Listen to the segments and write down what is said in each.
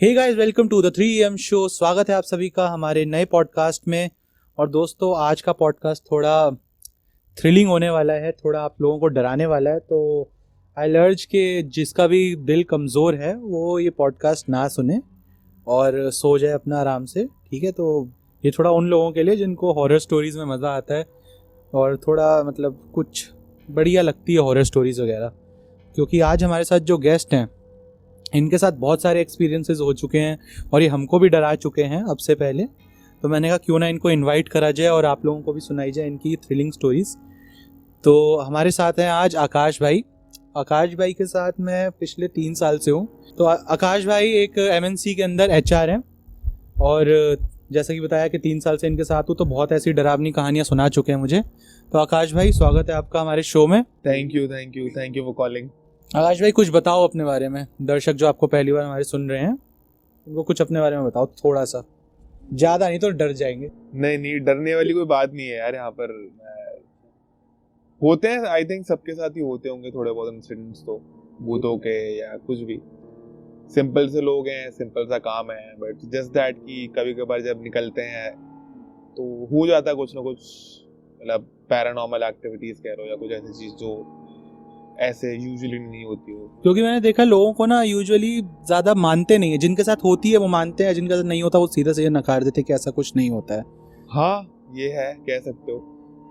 Hey guys, welcome to the 3 AM show. स्वागत है आप सभी का हमारे नए पॉडकास्ट में। और दोस्तों, आज का पॉडकास्ट थोड़ा थ्रिलिंग होने वाला है, थोड़ा आप लोगों को डराने वाला है। तो आई अर्ज के जिसका भी दिल कमज़ोर है वो ये पॉडकास्ट ना सुने और सो जाए अपना आराम से, ठीक है। तो ये थोड़ा उन लोगों के लिए जिनको हॉरर स्टोरीज़ में मज़ा आता है और थोड़ा मतलब कुछ बढ़िया लगती है हॉरर स्टोरीज़ वगैरह। क्योंकि आज हमारे साथ जो गेस्ट हैं इनके साथ बहुत सारे एक्सपीरियंसेस हो चुके हैं और ये हमको भी डरा चुके हैं अब से पहले। तो मैंने कहा क्यों ना इनको इनवाइट करा जाए और आप लोगों को भी सुनाई जाए इनकी थ्रिलिंग स्टोरीज़। तो हमारे साथ हैं आज आकाश भाई। आकाश भाई के साथ मैं पिछले 3 साल से हूँ। तो आकाश भाई एक MNC के अंदर HR हैं और जैसा कि बताया कि 3 साल से इनके साथ हूँ, तो बहुत ऐसी डरावनी कहानियाँ सुना चुके हैं मुझे। तो आकाश भाई, स्वागत है आपका हमारे शो में। Thank you for calling. Akash भाई, कुछ बताओ अपने बारे में। दर्शक जो आपको पहली बार हमारे सुन रहे हैं उनको कुछ अपने बारे में बताओ, थोड़ा सा, ज़्यादा नहीं तो डर जाएंगे। नहीं, डरने वाली कोई बात नहीं है यार। यहाँ पर होते हैं, आई थिंक सबके साथ ही होते होंगे थोड़े बहुत इंसिडेंट्स, तो भूतों के या कुछ भी। सिंपल से लोग हैं, सिंपल सा काम है, बट जस्ट दैट कि कभी कभार जब निकलते हैं तो हो जाता है कुछ ना कुछ, मतलब पैरानॉर्मल एक्टिविटीज कह लो या कुछ ऐसी चीज जो ऐसे यूजुअली नहीं होती हो। क्योंकि मैंने देखा लोगों को ना यूजुअली ज़्यादा मानते नहीं है। जिनके साथ होती है वो मानते हैं, जिनके साथ नहीं होता वो सीधा सीधा नकार देते कि ऐसा कुछ नहीं होता है। हाँ, ये है, कह सकते हो।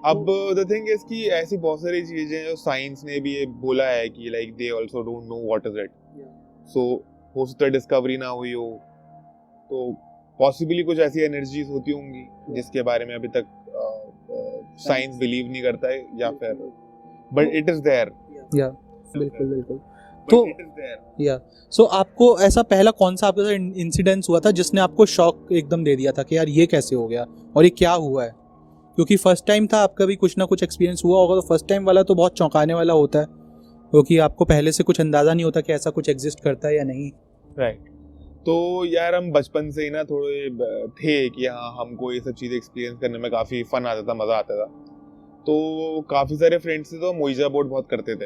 अब द थिंग इज कि ऐसी बहुत सारी चीजें जो साइंस ने भी ये बोला है कि like they also don't know what is it. So हो सकता है डिस्कवरी ना हुई हो, तो पॉसिबली कुछ ऐसी एनर्जीज होती होंगी जिसके बारे में अभी तक साइंस बिलीव नहीं करता है, या फिर बट इट इज देयर। या बिल्कुल बिल्कुल। तो सो आपको ऐसा पहला कौन सा आपके साथ इंसिडेंस हुआ था जिसने आपको शॉक एकदम दे दिया था कि यार ये कैसे हो गया और ये क्या हुआ है? क्योंकि फर्स्ट टाइम था आपका भी कुछ ना कुछ एक्सपीरियंस हुआ होगा, तो फर्स्ट टाइम वाला तो बहुत चौंकाने वाला होता है क्योंकि आपको पहले से कुछ अंदाजा नहीं होता कि ऐसा कुछ एग्जिस्ट करता है या नहीं। राइट। तो यार हम बचपन से ही ना थोड़े थे कि हाँ, हमको ये सब चीजें एक्सपीरियंस करने में काफी फन आता था, मजा आता था। तो काफी सारे फ्रेंड्स थे तो हम ओइजा बोर्ड बहुत करते थे।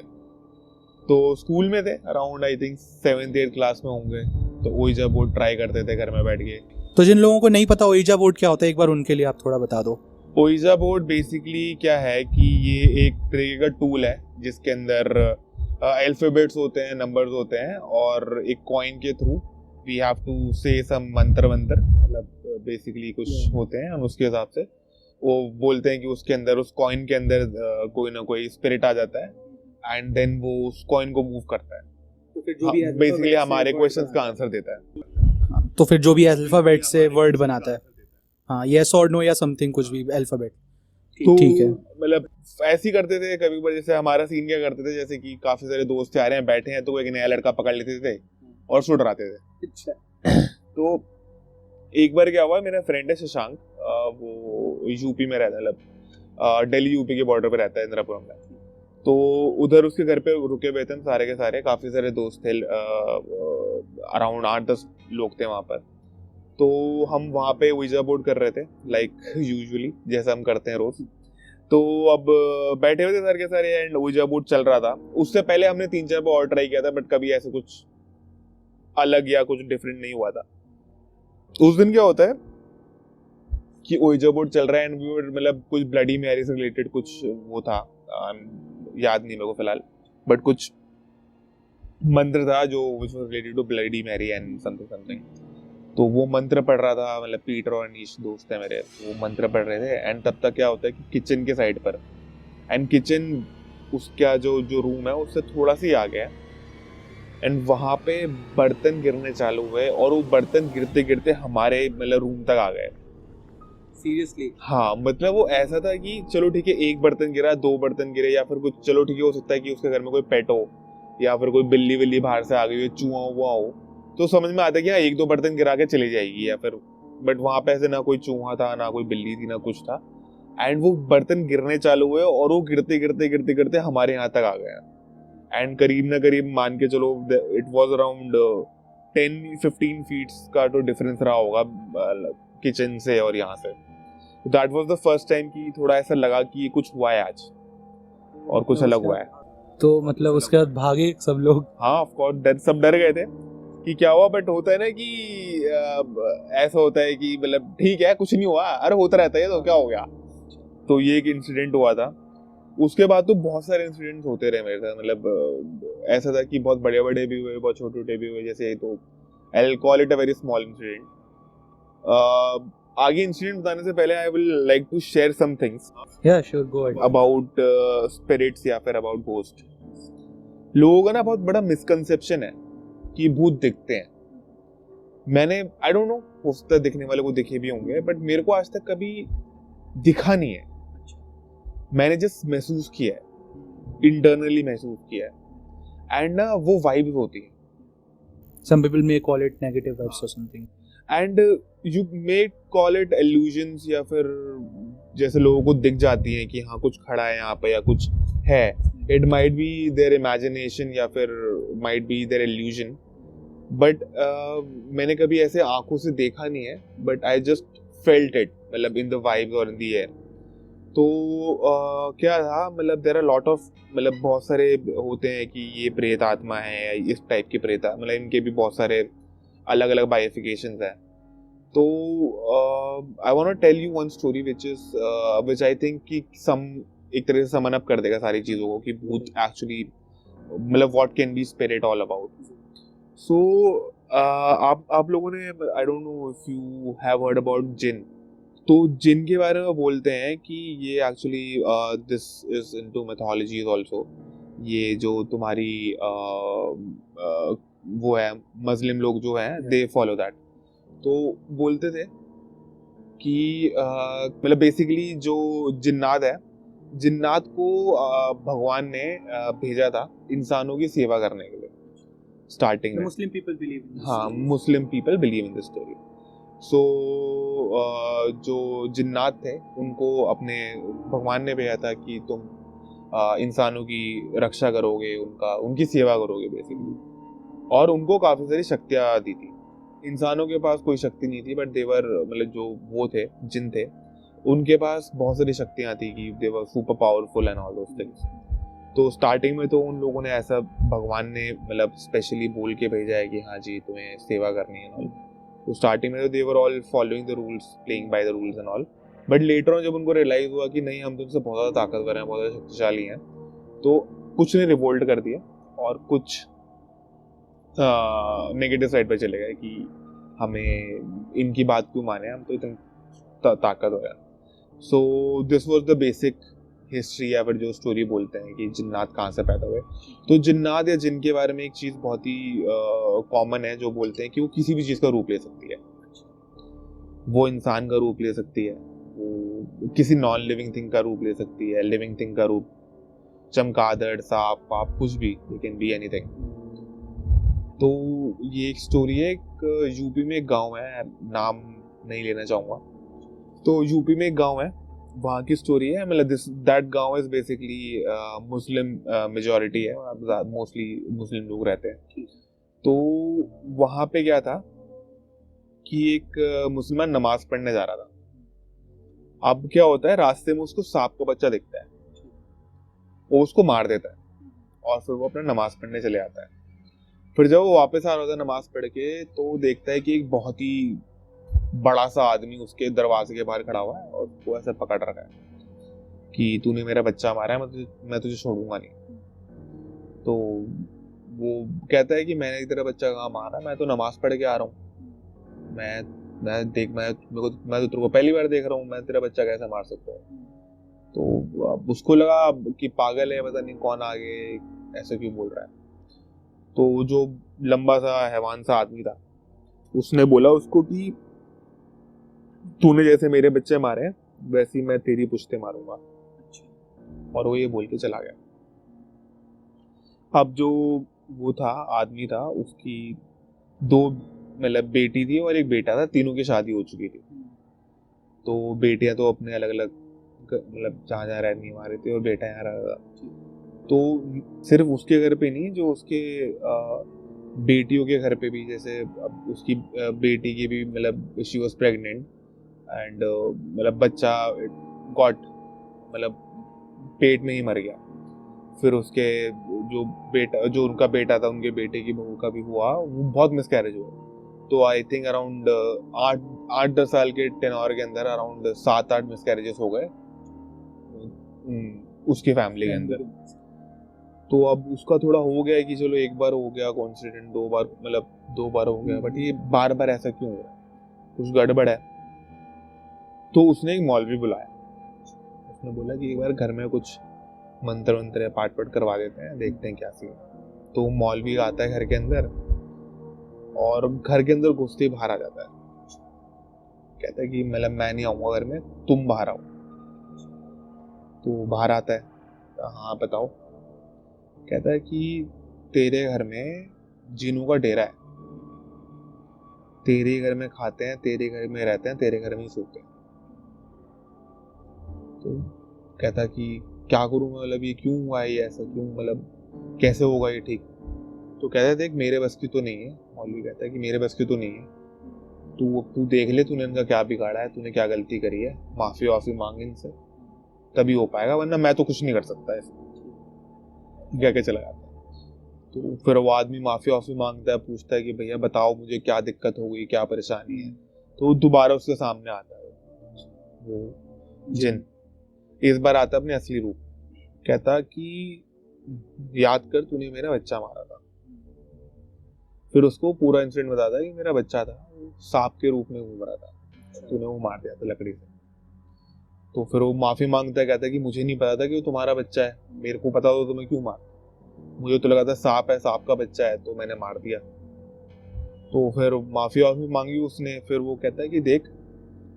तो स्कूल में थे, around I think 7th-8th class में होंगे, तो ओइजा बोर्ड ट्राई करते थे घर में बैठ के। तो जिन लोगों को नहीं पता ओइजा बोर्ड क्या होता है, एक बार उनके लिए आप थोड़ा बता दो। ओइजा बोर्ड बेसिकली क्या है कि ये एक तरीके का टूल है जिसके अंदर अल्फाबेट्स होते हैं, नंबर्स होते हैं, और एक कॉइन के थ्रू वी हैव टू से सम मंत्र, मतलब बेसिकली कुछ होते हैं, हम उसके हिसाब से वो बोलते हैं कि उसके अंदर, उस कॉइन के अंदर कोई ना कोई स्पिरिट आ जाता है एंड देन वो उस कॉइन को मूव करता है। तो फिर जो भी बेसिकली हमारे क्वेश्चंस का आंसर देता है। तो फिर जो भी अल्फाबेट से वर्ड बनाता है, हाँ, यस और नो या समथिंग, कुछ भी अल्फाबेट। तो ठीक है, मतलब ऐसे ही करते थे कभी कभी। जैसे हमारा सीन क्या करते थे, जैसे कि काफी सारे दोस्त आ रहे हैं, बैठे हैं, तो एक नया लड़का पकड़ लेते थे और सुन डराते थे। तो एक बार क्या हुआ, मेरा फ्रेंड है शशांक, वो यूपी में रहता है, मतलब दिल्ली यूपी के बॉर्डर पे रहता है, इंदिरापुरम में। तो उधर उसके घर पे रुके हुए थे हम सारे के सारे, काफी सारे दोस्त थे, अराउंड 8-10 लोग थे वहां पर। तो हम वहाँ पे ओइजा बोर्ड कर रहे थे, लाइक यूजुअली जैसा हम करते हैं रोज। तो अब बैठे हुए थे सारे के सारे एंड ओइजा बोर्ड चल रहा था। उससे पहले हमने 3-4 बार और ट्राई किया था, बट कभी ऐसे कुछ अलग या कुछ डिफरेंट नहीं हुआ था। उस दिन क्या होता है कि ओइजा बोर्ड चल रहा है एंड मतलब कुछ ब्लडी मैरी से रिलेटेड कुछ वो था, याद नहीं मेरे को फिलहाल, बट कुछ मंत्र था जो which was related to bloody Mary and something. तो वो मंत्र पढ़ रहा था, मतलब पीटर और अनीश दोस्त है मेरे, वो मंत्र पढ़ रहे थे। एंड तब तक क्या होता है कि किचन के साइड पर, एंड किचन उसका जो रूम है उससे थोड़ा सा ही आ गया, एंड वहां पे बर्तन गिरने चालू हुए और वो बर्तन गिरते गिरते हमारे मतलब रूम तक आ गए। सीरियसली? हाँ, मतलब वो ऐसा था कि चलो ठीक है, एक बर्तन गिरा, 2 बर्तन गिरे, या फिर कुछ, चलो ठीक है, हो सकता है कि उसके घर में कोई पेट हो या फिर कोई बिल्ली विल्ली बाहर से आ गई हो, चूहा हुआ हो, तो समझ में आता है कि हाँ 1-2 बर्तन गिरा के चली जाएगी, या फिर, बट वहां पे ऐसे ना कोई चूहा था, ना कोई बिल्ली थी, ना कुछ था। एंड वो बर्तन गिरने चालू हुए और वो गिरते गिरते गिरते गिरते हमारे यहाँ तक आ गया। एंड करीब ना करीब मान के चलो इट वाज अराउंड 10-15 फीट का तो डिफरेंस रहा होगा किचन से और यहाँ से। That was the first time कि थोड़ा ऐसा लगा कि कुछ हुआ है आज और कुछ अलग हुआ है। तो मतलब उसके बाद भागे सब लोग? हाँ, ऑफ कोर्स सब डर गए थे। कि क्या हुआ, बट होता है ना कि ऐसा होता है कि मतलब ठीक है कुछ नहीं हुआ, अरे होता रहता है तो क्या हो गया। तो ये एक इंसिडेंट हुआ था। उसके बाद तो बहुत सारे इंसिडेंट्स होते रहे मेरे साथ, मतलब ऐसा था कि बहुत बड़े बड़े भी हुए, बहुत छोटे छोटे भी हुए। जैसे तो I call it a very small incident. आगे इंसिडेंट बताने से पहले I will like to share some things Yeah, sure, go ahead. About spirits या फिर अबाउट घोस्ट। लोगों का ना बहुत बड़ा मिसकंसेप्शन है कि भूत दिखते हैं। मैंने आई डोंट नो, हो सकता है दिखने वाले को दिखे भी होंगे, बट मेरे को आज तक कभी दिखा नहीं है। मैंने जस्ट महसूस किया है, इंटरनली महसूस किया है। एंड ना वो वाइब्स होती है, Some people may call it negative vibes or something. And you may call it illusions, या फिर जैसे लोगों को दिख जाती है कि हाँ कुछ खड़ा है यहाँ पे या कुछ है। It might be there imagination या फिर might be there illusion, but मैंने कभी ऐसे आंखों से देखा नहीं है, but I just felt it, मतलब इन द वाइब्स और इन द एयर। तो क्या था, मतलब देयर आर लॉट ऑफ, मतलब बहुत सारे होते हैं कि ये प्रेत आत्मा है या इस टाइप की प्रेत, मतलब इनके भी बहुत सारे अलग अलग बाइफिकेशंस हैं। तो I want to tell you one story which I think कि सम एक तरह से समन अप कर देगा सारी चीजों को कि भूत एक्चुअली, मतलब what can be spirit all about. So आप लोगों ने, I don't know if you have heard about jinn. तो जिन के बारे में बोलते हैं कि ये actually this is into mythologies also. ये जो तुम्हारी वो है मुस्लिम लोग जो हैं, दे फॉलो दैट। तो बोलते थे कि मतलब बेसिकली जो जिन्नात है, जिन्नात को भगवान ने भेजा था इंसानों की सेवा करने के लिए स्टार्टिंग में। Muslim people believe in this. हाँ, Muslim people believe in this story. So जो जिन्नात थे उनको अपने भगवान ने भेजा था कि तुम इंसानों की रक्षा करोगे, उनकी सेवा करोगे बेसिकली। और उनको काफी सारी शक्तियां दी थी। इंसानों के पास कोई शक्ति नहीं थी, बट देवर, मतलब जो वो थे जिन थे, उनके पास बहुत सारी शक्तियां थी कि they were super powerful and all those things. तो स्टार्टिंग में तो उन लोगों ने ऐसा, भगवान ने मतलब स्पेशली बोल के भेजा है कि हाँ जी तुम्हें सेवा करनी है ऑल। तो स्टार्टिंग में तो they were all following the rules, playing by the rules and all. But later on जब उनको रियलाइज हुआ कि नहीं हम तुमसे बहुत ज्यादा ताकतवर हैं, बहुत ज्यादा शक्तिशाली हैं, तो कुछ ने रिवोल्ट कर दिया और कुछ नेगेटिव साइड पे चले गए कि हमें इनकी बात क्यों माने, हम तो इतने ताकतवर हैं। So this was the basic history, या फिर जो स्टोरी बोलते हैं कि जिन्नात कहाँ से पैदा हुए। तो जिन्नात या जिन के बारे में एक चीज बहुत ही कॉमन है, जो बोलते हैं कि वो किसी भी चीज का रूप ले सकती है। वो इंसान का रूप ले सकती है, वो किसी नॉन लिविंग थिंग का रूप ले सकती है, लिविंग थिंग का रूप, चमगादड़, सांप पाप, कुछ भी, इट कैन बी एनीथिंग। तो ये एक स्टोरी है, एक यूपी में एक गांव है, नाम नहीं लेना चाहूंगा। तो यूपी में एक गांव है, वहाँ की स्टोरी है। मतलब दिस दैट गांव इज बेसिकली मुस्लिम मेजॉरिटी है, मोस्टली मुस्लिम लोग रहते हैं। तो वहाँ पे क्या था कि एक मुसलमान नमाज पढ़ने जा रहा था। अब क्या होता है, रास्ते में उसको सांप का बच्चा दिखता है, वो उसको मार देता है और फिर वो अपना नमाज पढ़ने चले आता है। फिर जब वो वापस आ रहा था नमाज पढ़ के, तो वो देखता है कि एक बहुत ही बड़ा सा आदमी उसके दरवाजे के बाहर खड़ा हुआ है और वो ऐसे पकड़ रखा है कि तूने मेरा बच्चा मारा है, मैं तुझे छोड़ूंगा नहीं। तो वो कहता है कि मैंने तेरा बच्चा कहाँ मारा, मैं तो नमाज पढ़ के आ रहा हूँ, मैं तो तेरे को पहली बार देख रहा हूँ, मैं तेरा बच्चा कैसे मार सकता हूँ। तो अब उसको लगा कि पागल है, पता नहीं कौन आगे ऐसा क्यों बोल रहा है। तो जो लंबा सा हैवान सा आदमी था, उसने बोला उसको कि तूने जैसे मेरे बच्चे मारे हैं, वैसे ही मैं तेरी पुश्ते मारूंगा। और वो ये बोल के चला गया। अब जो वो था, आदमी था, उसकी दो, मतलब बेटी थी और एक बेटा था, तीनों की शादी हो चुकी थी। तो बेटियां तो अपने अलग अलग, मतलब जहाँ जहाँ रहनी वहाँ रहती थी, और बेटा यहाँ रह रहा था। तो सिर्फ उसके घर पे नहीं, जो उसके बेटियों के घर पे भी, जैसे अब उसकी बेटी की भी, मतलब शी वॉज प्रेग्नेंट एंड मतलब बच्चा गॉट, मतलब पेट में ही मर गया। फिर उसके जो उनका बेटा था, उनके बेटे की बहू का भी हुआ, वो बहुत मिसकैरेज हुआ। तो आई थिंक अराउंड 8-10 साल के टेनोर के अंदर अराउंड 7-8 मिसकैरेजेस हो गए उसकी फैमिली के अंदर। तो अब उसका थोड़ा हो गया है कि चलो एक बार हो गया कॉन्सिडेंट, 2 बार हो गया, बट ये बार बार ऐसा क्यों हो रहा है, कुछ गड़बड़ है। तो उसने एक मौलवी बुलाया, उसने बोला कि एक बार घर में कुछ मंत्र वंत्र पाठ पाठ करवा देते हैं, देखते हैं क्या सीन। तो मौलवी आता है घर के अंदर, और घर के अंदर घुसते ही बाहर आ जाता है, कहता है कि मतलब मैं नहीं आऊंगा घर में, तुम बाहर आओ। तो बाहर आता है, हाँ बताओ। कहता है कि तेरे घर में जिनों का डेरा है, तेरे घर में खाते हैं, तेरे घर में रहते हैं, तेरे घर में ही सोते हैं। तो कहता कि क्या करूं मैं, मतलब ये क्यों हुआ है, ये ऐसा क्यों, मतलब कैसे होगा ये ठीक। तो कहता है देख मेरे बस की तो नहीं है, मौलवी कहता है कि मेरे बस की तो नहीं है, तू देख ले तूने इनका क्या बिगाड़ा है, तूने क्या गलती करी है, माफी वाफी मांग इनसे, तभी हो पाएगा, वरना मैं तो कुछ नहीं कर सकता ऐसे। क्या क्या चला जाता है। तो फिर वो आदमी माफी वाफी मांगता है, पूछता है कि भैया बताओ मुझे क्या दिक्कत हो गई, क्या परेशानी है। तो दोबारा उसके सामने आता है वो जिन, इस बार आता है अपने असली रूप। कहता कि याद कर तूने मेरा बच्चा मारा था। फिर उसको पूरा इंसिडेंट बताता है कि मेरा बच्चा था, सांप के रूप में घूम रहा था, तूने वो मार दिया था लकड़ी से। तो फिर वो माफी मांगता है, कहता है कि मुझे नहीं पता था कि वो तुम्हारा बच्चा है, मेरे को पता तो मैं क्यों मार, मुझे तो लगा था सांप है, सांप का बच्चा है, तो मैंने मार दिया। तो फिर माफी वाफी मांगी उसने। फिर वो कहता है कि देख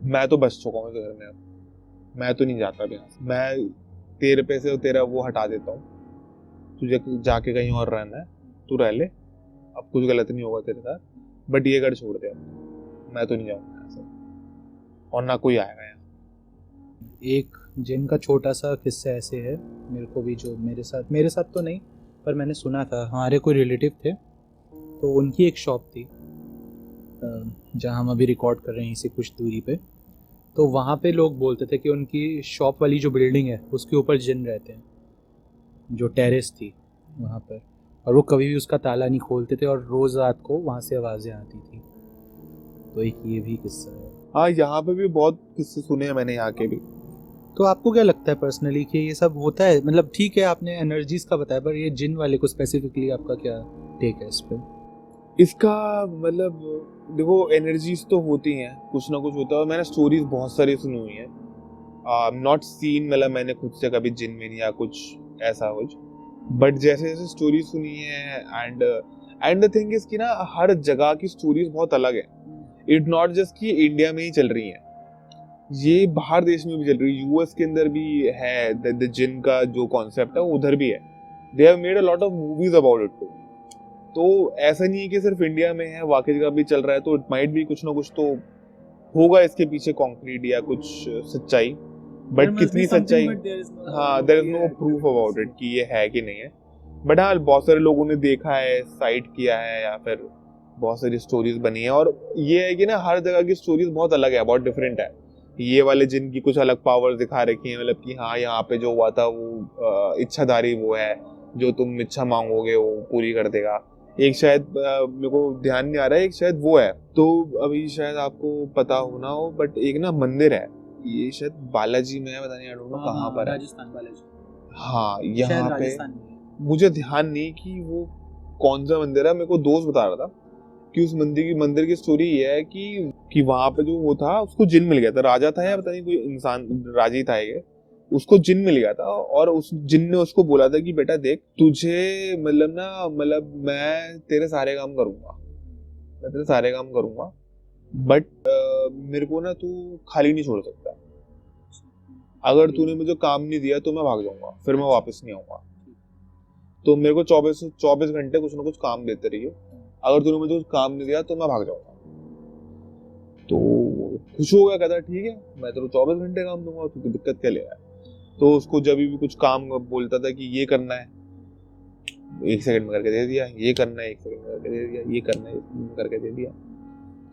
मैं तो बच चुका हूँ घर में, अब मैं तो नहीं जाता भी, मैं तेरे पे से तेरा वो हटा देता हूँ, तुझे जाके कहीं और रहना है तू रह ले, अब कुछ गलत नहीं होगा तेरे साथ, बट ये घर छोड़ दे, मैं तो नहीं जाऊंगा यहाँ से, और ना कोई आएगा यहाँ। एक जिनका छोटा सा किस्सा ऐसे है मेरे को भी, जो मेरे साथ तो नहीं, पर मैंने सुना था, हमारे कोई रिलेटिव थे, तो उनकी एक शॉप थी जहाँ हम अभी रिकॉर्ड कर रहे हैं इसी कुछ दूरी पे। तो वहाँ पे लोग बोलते थे कि उनकी शॉप वाली जो बिल्डिंग है उसके ऊपर जिन रहते हैं, जो टेरेस थी वहाँ पर, और वो कभी भी उसका ताला नहीं खोलते थे, और रोज़ रात को वहाँ से आवाज़ें आती थी। तो एक ये भी किस्सा है। हाँ यहाँ पे भी बहुत किस्से सुने हैं मैंने यहाँ के भी। तो आपको क्या लगता है पर्सनली कि ये सब होता है, मतलब ठीक है आपने एनर्जीज का बताया, पर ये जिन वाले को स्पेसिफिकली आपका क्या टेक है इस पे? इसका मतलब देखो एनर्जीज तो होती हैं, कुछ ना कुछ होता है, मैंने स्टोरीज बहुत सारी सुनी हुई हैं, नॉट सीन, मतलब मैंने खुद से कभी जिन में या कुछ ऐसा कुछ, बट जैसे जैसे स्टोरी सुनी है, एंड द थिंग इज कि ना हर जगह की स्टोरीज बहुत अलग है। इट नॉट जस्ट कि इंडिया में ही चल रही है, ये बाहर देश में भी चल रही है, यूएस के अंदर भी है, द जिन का जो कॉन्सेप्ट है वो उधर भी है, they have made a lot of movies about it too. तो ऐसा नहीं है कि सिर्फ इंडिया में है, बाकी जगह भी चल रहा है, तो इट माइट भी कुछ ना कुछ तो होगा इसके पीछे कॉन्क्रीट या कुछ सच्चाई, बट कितनी सच्चाई, हाँ there is no proof about it कि ये है कि नहीं है। बट हाँ बहुत सारे लोगों ने देखा है, साइट किया है, या फिर बहुत सारी स्टोरीज बनी है, और ये है कि ना हर जगह की स्टोरीज बहुत अलग है, बहुत डिफरेंट है। ये वाले जिनकी कुछ अलग पावर दिखा रखी है, मतलब कि हाँ यहाँ पे जो हुआ था वो इच्छाधारी वो है, जो तुम इच्छा मांगोगे वो पूरी कर देगा। एक शायद मेरे को ध्यान नहीं आ रहा है, एक शायद वो है, तो अभी शायद आपको पता हो ना हो, बट एक ना मंदिर है, ये शायद बालाजी में है, पता नहीं आई डोंट नो कहाँ पर है, राजस्थान बालाजी, हाँ यहाँ पे राजस्थान में। मुझे ध्यान नहीं कि वो कौन सा मंदिर है, मेरे को दोस्त बता रहा था कि उस मंदिर की स्टोरी ये है कि वहां पे जो वो था उसको जिन मिल गया था, राजा था या पता नहीं कोई इंसान राजी था ये, उसको जिन मिल गया था, और उस जिन ने उसको बोला था कि बेटा देख तुझे मतलब मैं तेरे सारे काम करूंगा, मैं तेरे सारे काम करूंगा, बट मेरे को ना तू खाली नहीं छोड़ सकता, अगर तूने मुझे काम नहीं दिया तो मैं भाग जाऊंगा, फिर मैं वापस नहीं आऊंगा, तो मेरे को 24 घंटे कुछ ना कुछ काम देते रहिए, अगर तूने मुझे कुछ काम नहीं दिया तो मैं भाग जाऊंगा। तो खुश हो गया, कहता ठीक है मैं तेरे को 24 घंटे काम दूंगा, तुझे दिक्कत क्या ले रहा है। तो उसको जब भी कुछ काम बोलता था कि ये करना है, 1 सेकंड में करके दे दिया, ये करना है 1 सेकंड में करके दे दिया, ये करना है 1 सेकंड में करके दे दिया।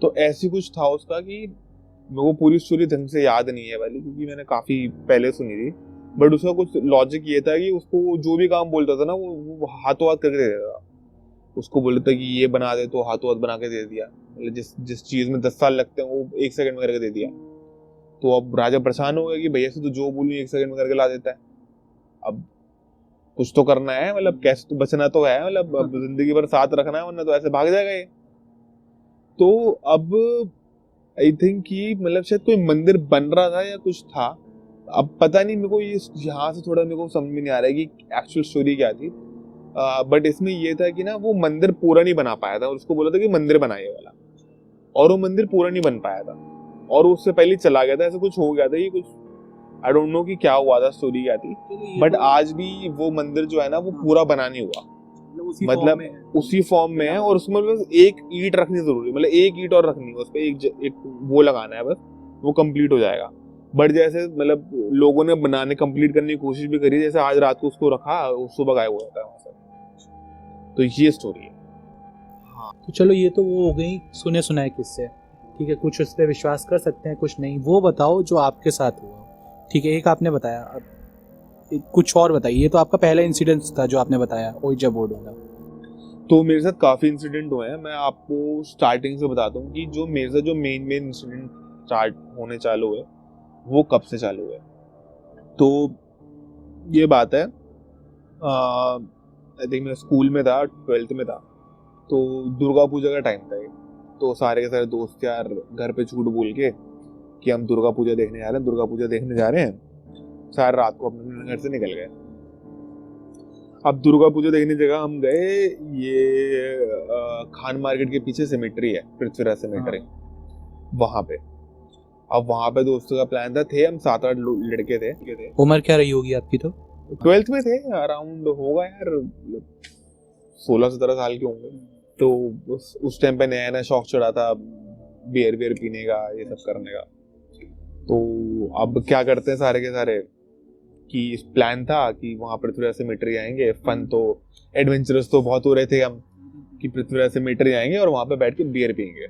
तो ऐसी कुछ था उसका कि मेरे को पूरी स्टोरी ढंग से याद नहीं है वाली, क्योंकि मैंने काफी पहले सुनी थी, बट उसका कुछ लॉजिक ये था कि उसको जो भी काम बोलता था ना वो हाथों हाथ करके दे देता था। उसको बोलता कि ये बना दे तो हाथों हाथ बना के दे दिया, मतलब जिस जिस चीज में 10 साल लगते हैं वो 1 सेकंड में करके दे दिया। तो अब राजा परेशान हो गया कि भैया से तो जो बोलूं 1 सेकंड में करके ला देता है। अब कुछ तो करना है, मतलब कैसे तो बचना तो है, मतलब अब जिंदगी भर साथ रखना है, वरना तो ऐसे भाग जाएगा ये। तो अब आई थिंक कि मतलब शायद कोई मंदिर बन रहा था या कुछ था, अब पता नहीं मेरे को, ये यहाँ से थोड़ा मेरे को समझ में नहीं आ रहा है कि एक्चुअल स्टोरी क्या थी। बट इसमें ये था कि ना वो मंदिर पूरा नहीं बना पाया था, और उसको बोला था कि मंदिर बनाइए वाला, और वो मंदिर पूरा नहीं बन पाया था, और उससे पहले चला गया था, ऐसा कुछ हो गया था, ये कुछ आई डोंट नो कि क्या हुआ था, स्टोरी क्या थी। बट आज भी वो मंदिर जो है ना वो पूरा बना नहीं हुआ, मतलब उसी फॉर्म में है, और उसमें बस एक ईंट रखनी जरूरी, मतलब एक ईंट और रखनी है उस पर, एक वो लगाना है बस, वो कंप्लीट हो जाएगा। बट जैसे मतलब लोगों ने बनाने कंप्लीट करने की कोशिश भी करी, जैसे आज रात को उसको रखा, सुबह गायब हुआ था वहां से। तो ये स्टोरी है। हाँ, तो चलो ये तो वो हो गई सुने सुनाए किस्से, ठीक है, कुछ उस पर विश्वास कर सकते हैं, कुछ नहीं। वो बताओ जो आपके साथ हुआ, ठीक है। एक आपने बताया, अब कुछ और बताइए। ये तो आपका पहला इंसिडेंट था जो आपने बताया ओइजा बोर्ड वाला। तो मेरे साथ काफी इंसिडेंट हुए हैं, मैं आपको स्टार्टिंग से बताता हूँ कि जो मेरे साथ जो मेन इंसिडेंट स्टार्ट होने चालू हुए वो कब से चालू हुए। तो ये बात है, आई थिंक मैं स्कूल में था, 12th में था, तो दुर्गा पूजा का टाइम था ये। तो सारे के सारे दोस्त यार घर पे झूठ बोल के कि हम दुर्गा पूजा देखने जा रहे हैं, दुर्गा पूजा देखने जा रहे हैं, सारी रात को अपने घर से निकल गए। अब दुर्गा पूजा देखने जगह हम गए, ये खान मार्केट के पीछे सिमेट्री है, पृथ्वीराज सिमेट्री, वहां पे। अब वहां पे दोस्तों का प्लान था, थे हम 7-8 लड़के थे। उम्र क्या रही होगी आपकी? तो 12th में थे, अराउंड होगा यार 16-17 साल के होंगे। तो उस टाइम पे नया नया शौक चढ़ा था बियर बियर पीने का, ये सब करने का। तो अब क्या करते हैं सारे के सारे कि प्लान था कि वहां पृथ्वीराज सिमेट्री आएंगे, फन तो एडवेंचरस तो बहुत हो रहे थे हम कि पृथ्वीराज सिमेट्री आएंगे और वहां पे बैठ के बियर पियेंगे।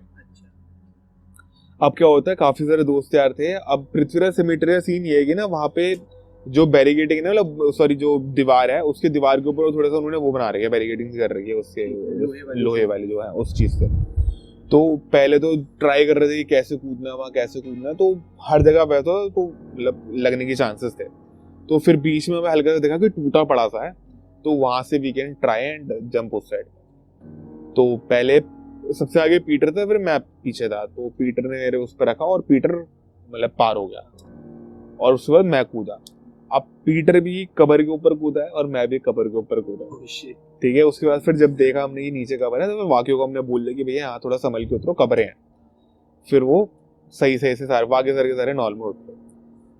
अब क्या होता है, काफी सारे दोस्त यार थे। अब पृथ्वीराज सिमेट्री का सीन ये है कि ना वहां पे जो बैरिकेडिंग है, मतलब सॉरी जो दीवार है, उसके दीवार के ऊपर थोड़ा सा उन्होंने वो बना रही है, बैरिकेडिंग कर रही है उसके लोहे वाली जो है उस चीज से। तो पहले तो ट्राई कर रहे थे कि कैसे कूदना, वहां कैसे कूदना, तो हर जगह बैठो तो मतलब लगने के चांसेस थे। तो फिर बीच में मैं हल्का सा देखा कि टूटा पड़ा सा है, तो वहां से we can try and jump उस साइड। तो पहले सबसे आगे पीटर था, फिर मैं पीछे था, तो पीटर ने मेरे उस पर रखा और पीटर मतलब पार हो गया, और उसके बाद मैं कूदा। अब पीटर भी कबर के ऊपर कूदा है और मैं भी कबर के ऊपर कूदा, ठीक है। उसके बाद फिर जब देखा हमने कि नीचे कबर है, तो वाकियों को हमने बोल दिया कि भैया यहाँ थोड़ा संभल के उतरो, कबरें हैं। फिर वो सही से सारे वाके सारे के सारे नॉर्मल उतरे।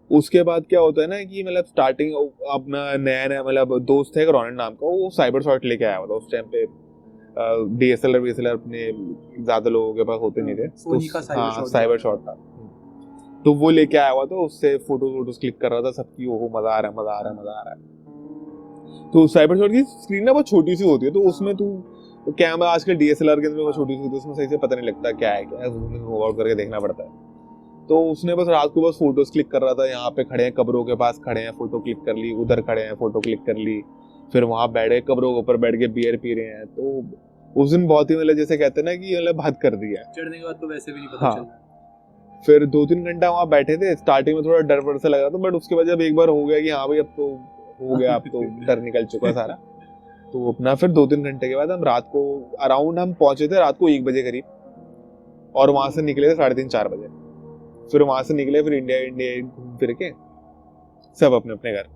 उसके बाद क्या होता है ना कि मतलब स्टार्टिंग अपना नया नया मतलब दोस्त है रोनन नाम का, वो साइबर शॉट लेके आया हुआ था उस टाइम पे। डीएसएलआर अपने ज्यादा लोगों के पास होते नहीं थे, तो साइबर शॉट था, तो वो लेके आया हुआ था, उससे फोटोज क्लिक कर रहा था सबकी, वो मजा आ रहा है मजा आ रहा है मजा आ रहा है। तो साइबर शॉट की स्क्रीन ना बहुत छोटी सी होती है, तो उसमें तू कैमरा आजकल डीएसएलआर के अंदर बहुत छोटी सी होती है, उसमें सही से पता नहीं लगता क्या है क्या, जूम आउट करके देखना पड़ता है। तो उसने बस रात को बस फोटोज क्लिक कर रहा था, यहाँ पे खड़े हैं कब्रों के पास खड़े हैं, फोटो क्लिक कर ली, उधर खड़े हैं फोटो क्लिक कर ली, फिर वहां बैठे कब्रों के ऊपर बैठ के बियर पी रहे हैं। तो उस दिन बहुत ही मतलब जैसे कहते हैं ना कि मतलब हद कर दिया, चढ़ने के बाद तो वैसे भी नहीं पता चलता। फिर 2-3 घंटा वहां बैठे थे, स्टार्टिंग में थोड़ा डर वर सा लग रहा था, बट उसके बाद जब एक बार हो गया कि हाँ भाई अब तो हो गया, अब तो डर निकल चुका सारा, तो अपना फिर 2-3 घंटे के बाद हम रात को अराउंड हम पहुंचे थे रात को 1 बजे करीब, और वहां से निकले थे 3:30-4 बजे। फिर वहां से निकले, फिर इंडिया घूम फिर के सब अपने अपने घर।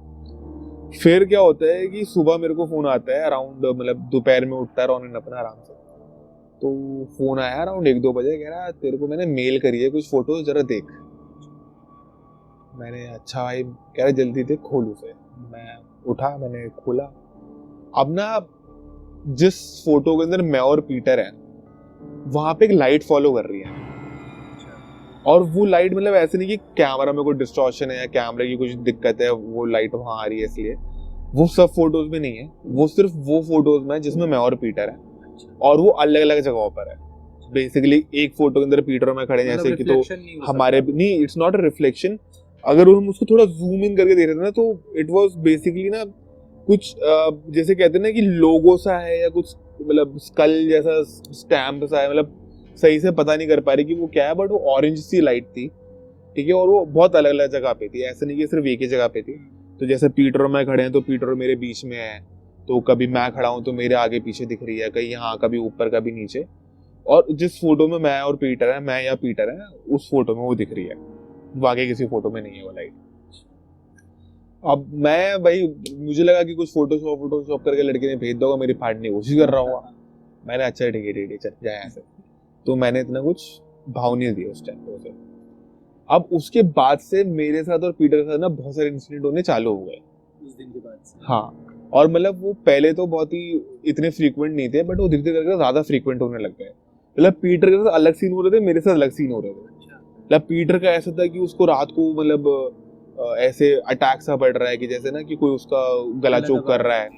फिर क्या होता है कि सुबह मेरे को फोन आता है अराउंड, मतलब दोपहर में उठता है रोनन अपना आराम से, तो फोन आया अराउंड 1-2 बजे, कह रहा तेरे को मैंने मेल करी है कुछ फोटो, जरा देख। मैंने अच्छा भाई, कह रहा जल्दी देख खोल उसे। मैं उठा, मैंने खोला। अब ना जिस फोटो के अंदर मैं और पीटर है, वहां पे एक लाइट फॉलो कर रही है, और वो लाइट मतलब ऐसे नहीं कि कैमरा में कोई डिस्टॉर्शन है या कैमरा की कुछ दिक्कत है वो लाइट वहां आ रही है इसलिए, वो सब फोटोज में नहीं है, वो सिर्फ वो फोटोज में है जिसमें मैं और पीटर है, और वो अलग अलग जगहों पर है। बेसिकली एक फोटो के अंदर पीटर और मैं खड़े हैं जैसे कि, तो हमारे नहीं, इट्स नॉट अ रिफ्लेक्शन, अगर हम उसको थोड़ा जूम इन करके देख रहे थे ना, तो इट वाज बेसिकली ना कुछ जैसे कहते हैं ना कि लोगो सा है या कुछ मतलब स्कल जैसा स्टैम्प सा है, मतलब सही से पता नहीं कर पा रही कि वो क्या है, बट वो ऑरेंज सी लाइट थी, ठीक है, और वो बहुत अलग अलग जगह पे थी, ऐसा नहीं कि सिर्फ एक ही जगह पे थी। तो जैसे पीटर और मैं खड़े हैं तो पीटर मेरे बीच में है, तो कभी मैं खड़ा हूं तो मेरे आगे पीछे दिख रही है, कहीं यहाँ कभी ऊपर कभी नीचे, और जिस फोटो में मैं और पीटर है, मैं या पीटर है, उस फोटो में वो दिख रही है, बाकी किसी फोटो में नहीं है वो लाइट। अब मैं भाई, मुझे लगा कि कुछ फोटोशॉप करके लड़के ने भेज दोगा, मेरी फाड़ने की कोशिश कर रहा होगा। मैंने अच्छा ठीक है चल जाए ऐसे, तो मैंने इतना कुछ भाव नहीं दिया उस टाइम पे उसे। अब उसके बाद से मेरे साथ और पीटर के साथ ना बहुत सारे इंसिडेंट होने चालू हो गए उस दिन के बाद से। हाँ, और मतलब वो पहले तो बहुत ही इतने फ्रीक्वेंट नहीं थे, बट वो धीरे धीरे करके ज्यादा फ्रीक्वेंट होने लग गए। मतलब पीटर के साथ अलग सीन हो रहे थे, मेरे साथ अलग सीन हो रहे थे। मतलब पीटर का ऐसा था कि उसको रात को मतलब ऐसे अटैक सा पड़ रहा है कि जैसे ना कि कोई उसका गला चोक कर रहा है,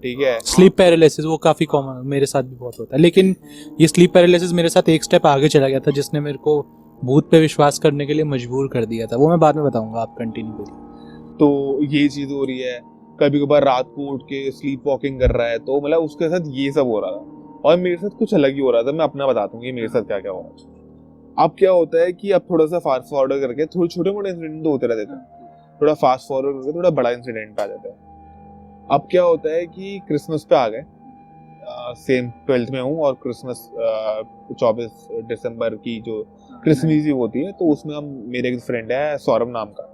ठीक है। स्लीप पैरालिसिस वो काफी कॉमन मेरे साथ भी बहुत होता है, लेकिन ये स्लीप पैरालिसिस मेरे साथ एक स्टेप आगे चला गया था, जिसने मेरे को भूत पे विश्वास करने के लिए मजबूर कर दिया था। वो मैं बाद में बताऊंगा, आप कंटिन्यू करिए। तो ये चीज हो रही है, कभी कभार रात को उठ के स्लीप वॉकिंग कर रहा है, तो मतलब उसके साथ ये सब हो रहा था, और मेरे साथ कुछ अलग ही हो रहा था। मैं अपना बताता हूँ कि मेरे साथ क्या क्या हो रहा था। अब क्या होता है कि अब थोड़ा सा फास्ट फॉरवर्ड करके, थोड़े छोटे मोटे इंसिडेंट तो होते रहते थे, थोड़ा फास्ट फॉरवर्ड करके थोड़ा बड़ा इंसिडेंट आ जाता है। अब क्या होता है कि क्रिसमस पे आ गए, सेम 12th में हूँ, और क्रिसमस 24 दिसंबर की जो क्रिसमस ईव होती है, तो उसमें हम, मेरे एक फ्रेंड है सौरभ नाम का,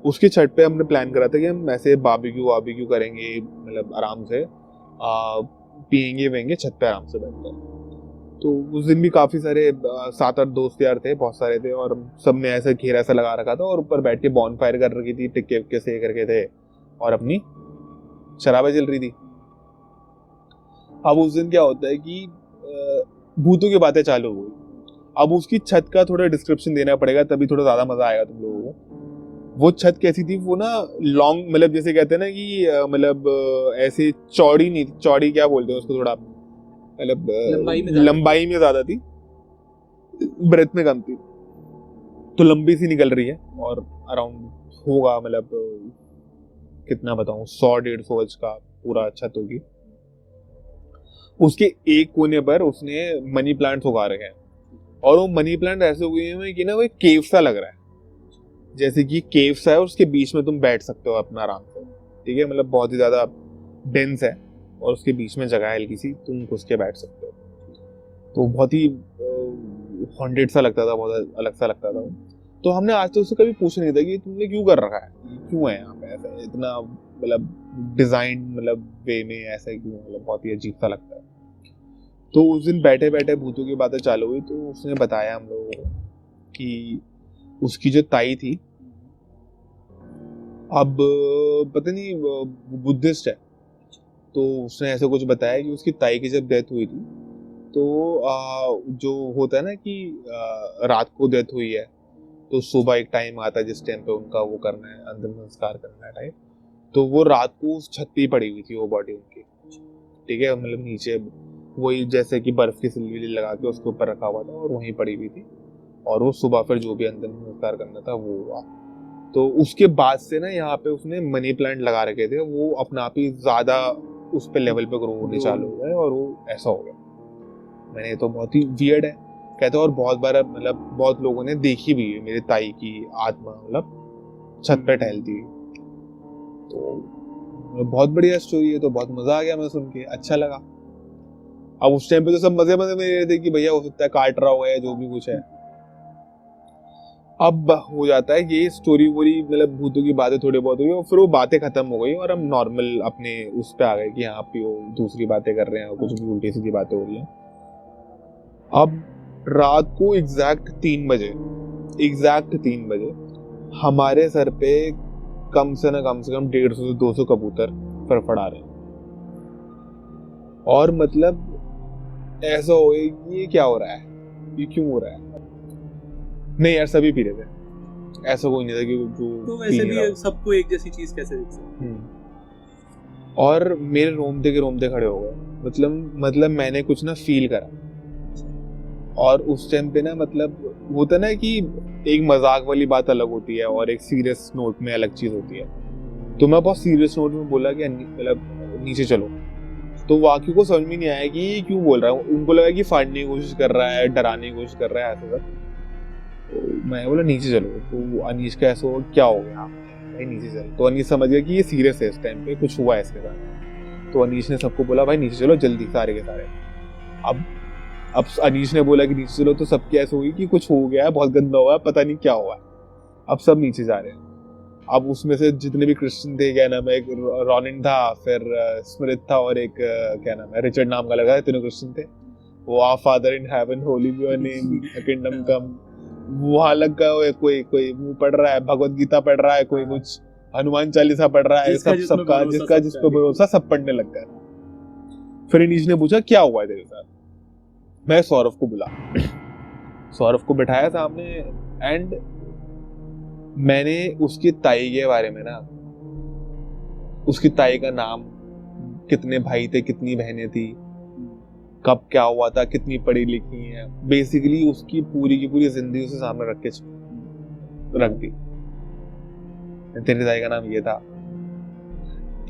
उसकी छत पे हमने प्लान करा था कि हम ऐसे बारबेक्यू करेंगे, मतलब आराम से पियेंगे वेंगे छत पे आराम से बैठकर। तो उस दिन भी काफी सारे 7-8 दोस्त यार थे, बहुत सारे थे, और सबने ऐसा घेरा सा लगा रखा था, और ऊपर बैठ के बॉन फायर कर रखी थी, टिक्के विक्के से करके थे, और अपनी शराबें जल रही थी। अब उस दिन क्या होता है कि भूतों की बातें चालू हुई। अब उसकी छत का थोड़ा डिस्क्रिप्शन देना पड़ेगा, तभी थोड़ा ज्यादा मजा आएगा तुम लोगों को। वो छत कैसी थी, वो ना लॉन्ग, मतलब जैसे कहते हैं ना कि मतलब ऐसे चौड़ी नहीं, चौड़ी क्या बोलते हैं उसको, थोड़ा मतलब लंबाई में ज्यादा थी, ब्रेथ में कम थी, तो लंबी सी निकल रही है, और अराउंड होगा मतलब कितना बताऊं, 100-150 गज का पूरा छत होगी। उसके एक कोने पर उसने मनी प्लांट्स उगा रखे हैं, और वो मनी प्लांट ऐसे उगे हैं कि ना वो एक केव सा लग रहा है, जैसे कि केव सा है, और उसके बीच में तुम बैठ सकते हो अपना आराम से, ठीक है, मतलब बहुत ही ज्यादा डेंस है, और उसके बीच में जगह है हल्की सी, तुम घुस के बैठ सकते हो। तो बहुत ही हॉन्टेड सा लगता था, बहुत अलग सा लगता था। तो हमने आज तो उससे कभी पूछा नहीं था कि तुमने क्यों कर रखा है, क्यों है यहाँ पे ऐसा इतना, मतलब डिजाइन, मतलब वे में ऐसा क्यों, मतलब बहुत ही अजीब सा लगता है। तो उस दिन बैठे बैठे भूतों की बातें चालू हुई, तो उसने बताया हम लोगों को कि उसकी जो ताई थी, अब पता नहीं बुद्धिस्ट है, तो उसने ऐसा कुछ बताया कि उसकी ताई की जब डेथ हुई थी, तो जो होता है ना कि रात को डेथ हुई है, तो सुबह एक टाइम आता है जिस टाइम पे उनका वो करना है, अंतिम संस्कार करना है टाइम, तो वो रात को उस छत पे पड़ी हुई थी वो बॉडी उनकी, ठीक है, मतलब नीचे वही जैसे कि बर्फ की सिल्ली लगा के उसके ऊपर रखा हुआ था, और वहीं पड़ी हुई थी, और वो सुबह फिर जो भी अंतिम संस्कार करना था वो हुआ। तो उसके बाद से ना यहाँ पे उसने मनी प्लांट लगा रखे थे, वो अपना आप ही ज्यादा उस पे लेवल पे ग्रो होने चालू हो गए, और वो ऐसा हो गया। मैंने तो बहुत ही वियर्ड है कहते, और बहुत बार मतलब बहुत लोगों ने देखी भी है मेरी ताई की आत्मा, मतलब छत पे टहलती है। तो बहुत बढ़िया स्टोरी है, तो बहुत मजा आ गया मैं सुन के, अच्छा लगा। अब उस टाइम पे तो सब मजे मजे में रहे थे कि भैया हो सकता है काट रहा हुआ है, जो भी कुछ है। अब हो जाता है ये स्टोरी वोरी, मतलब भूतों की बातें थोड़ी बहुत हुई, और फिर वो बातें खत्म हो गई, और हम नॉर्मल अपने उस पे आ गए कि यहाँ पे वो दूसरी बातें कर रहे हैं, और कुछ भी उल्टी सीधी बातें हो रही हैं। अब रात को एग्जैक्ट 3 बजे हमारे सर पे कम से कम 150 से 200 कबूतर फड़फड़ा रहे हैं, और मतलब ऐसा हो गया कि ये क्या हो रहा है, ये क्यों हो रहा है। नहीं यार, सभी पी रहे थे, ऐसा कोई नहीं था कि जो तो वैसे भी सबको एक जैसी चीज कैसे दिख सकती है। और मेरे रोमते के रोमते खड़े हो गए, मतलब मैंने कुछ ना फील करा, और उस टाइम पे ना मतलब होता ना कि एक मजाक वाली बात अलग होती है और एक सीरियस नोट में अलग चीज होती है। तो मैं बहुत सीरियस नोट में बोला कि मतलब नीचे चलो। तो वाकी को समझ में नहीं आया कि ये क्यों बोल रहा है। उनको लगा कि फाड़ने की कोशिश कर रहा है, डराने की कोशिश कर रहा है, ऐसा सब। तो मैं बोला नीचे चलो। तो अनीश का ऐसा हुआ, क्या हो गया भाई, नीचे चलो। तो अनीश समझ गया कि ये सीरियस है, इस टाइम पे कुछ हुआ है इसके साथ। तो अनीश ने सबको बोला भाई नीचे चलो जल्दी, सारे के सारे। अब अनीश ने बोला कि नीचे चलो, तो सबकी ऐसे हुई कि कुछ हो गया है, बहुत गंदा हुआ है, पता नहीं क्या हुआ है। अब सब नीचे जा रहे हैं। अब उसमें से जितने भी क्रिश्चियन थे, क्या नाम है, एक रॉनिन था, फिर स्मिथ था, और एक क्या नाम है, रिचर्ड नाम का लगा है, तीनों क्रिश्चियन थे। वो our father in heaven holy be your name, kingdom come. वहां लग गया, कोई कोई मुंह पढ़ रहा है, भगवत गीता पढ़ रहा है, कोई कुछ हनुमान चालीसा पढ़ रहा है, सबका जिसका जिस पे भरोसा सब पढ़ने लग गया। फिर अनीश ने पूछा क्या हुआ है तेरे साथ। मैं सौरभ को बुला, सौरभ को बिठाया सामने, एंड मैंने उसकी ताई के बारे में ना, उसकी ताई का नाम, कितने भाई थे, कितनी बहनें थी, कब क्या हुआ था, कितनी पढ़ी लिखी है, बेसिकली उसकी पूरी की पूरी जिंदगी उसे सामने रख दी। तेरी ताई का नाम ये था।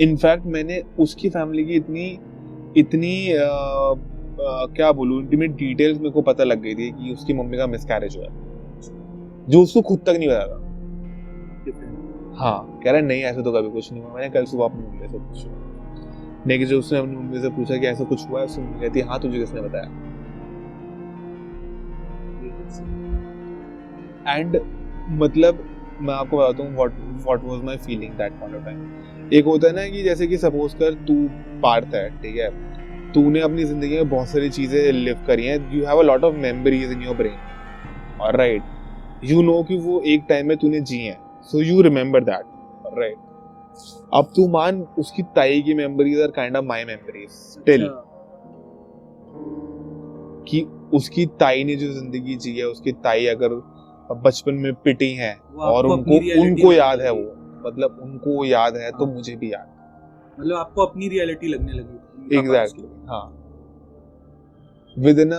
इनफैक्ट मैंने उसकी फैमिली की इतनी क्या बोलूं, इंटीमेट डिटेल्स मेरे को पता लग गई थी कि उसकी मम्मी का मिसकैरेज हुआ है, जो उसको खुद तक नहीं पता था। हाँ, कह रहा है नहीं ऐसा तो कभी कुछ नहीं हुआ, मैंने कल सुबह अपनी मम्मी से पूछा। लेकिन जब उसने अपनी मम्मी से पूछा कि ऐसा कुछ हुआ है, उसने मम्मी कहती हाँ, तुझे किसने बताया। एंड मतलब मैं आपको बताता हूँ what was my feeling that point of time. एक होता है ना कि जैसे कि सपोज कर तू पार्थ है, ठीक है, तूने अपनी जिंदगी में बहुत सारी चीजें लिव करी हैं, you have a lot of memories in your brain, alright, you know कि वो एक टाइम में तूने जी है, so you remember that, alright. अब तू मान उसकी ताई की memories are kind of my memories still, कि उसकी ताई ने जो जिंदगी जी है, उसकी ताई अगर बचपन में पिटी है और उनको याद है, वो मतलब उनको याद है, तो मुझे भी याद, मतलब आपको अपनी रियलिटी लगने लगी। एग्जैक्टली हाँ। विद इन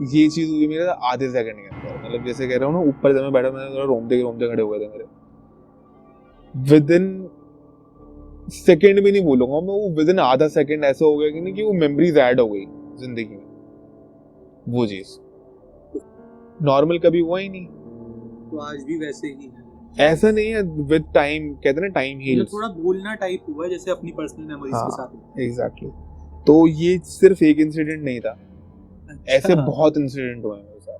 ये चीज हुई मेरे आधे सेकंड के अंदर, मतलब जैसे कह रहा हूँ ना, ऊपर जब मैं बैठा, मैंने रोमते खड़े हो गए थे मेरे। विद इन सेकंड भी नहीं बोलूंगा मैं, वो विद इन आधा सेकंड ऐसा हो गया कि नहीं, कि वो मेमोरीज ऐड हो गई जिंदगी में। वो चीज नॉर्मल कभी हुआ ही नहीं, तो आज भी वैसे ही है। ऐसा नहीं है, विद टाइम कहते हैं ना, टाइम हील्स, थोड़ा बोलना टाइप हुआ है जैसे अपनी पर्सनल मेमोरीज के साथ। एग्जैक्टली। तो ये सिर्फ एक इंसिडेंट नहीं था, ऐसे बहुत इंसिडेंट हुए मेरे साथ।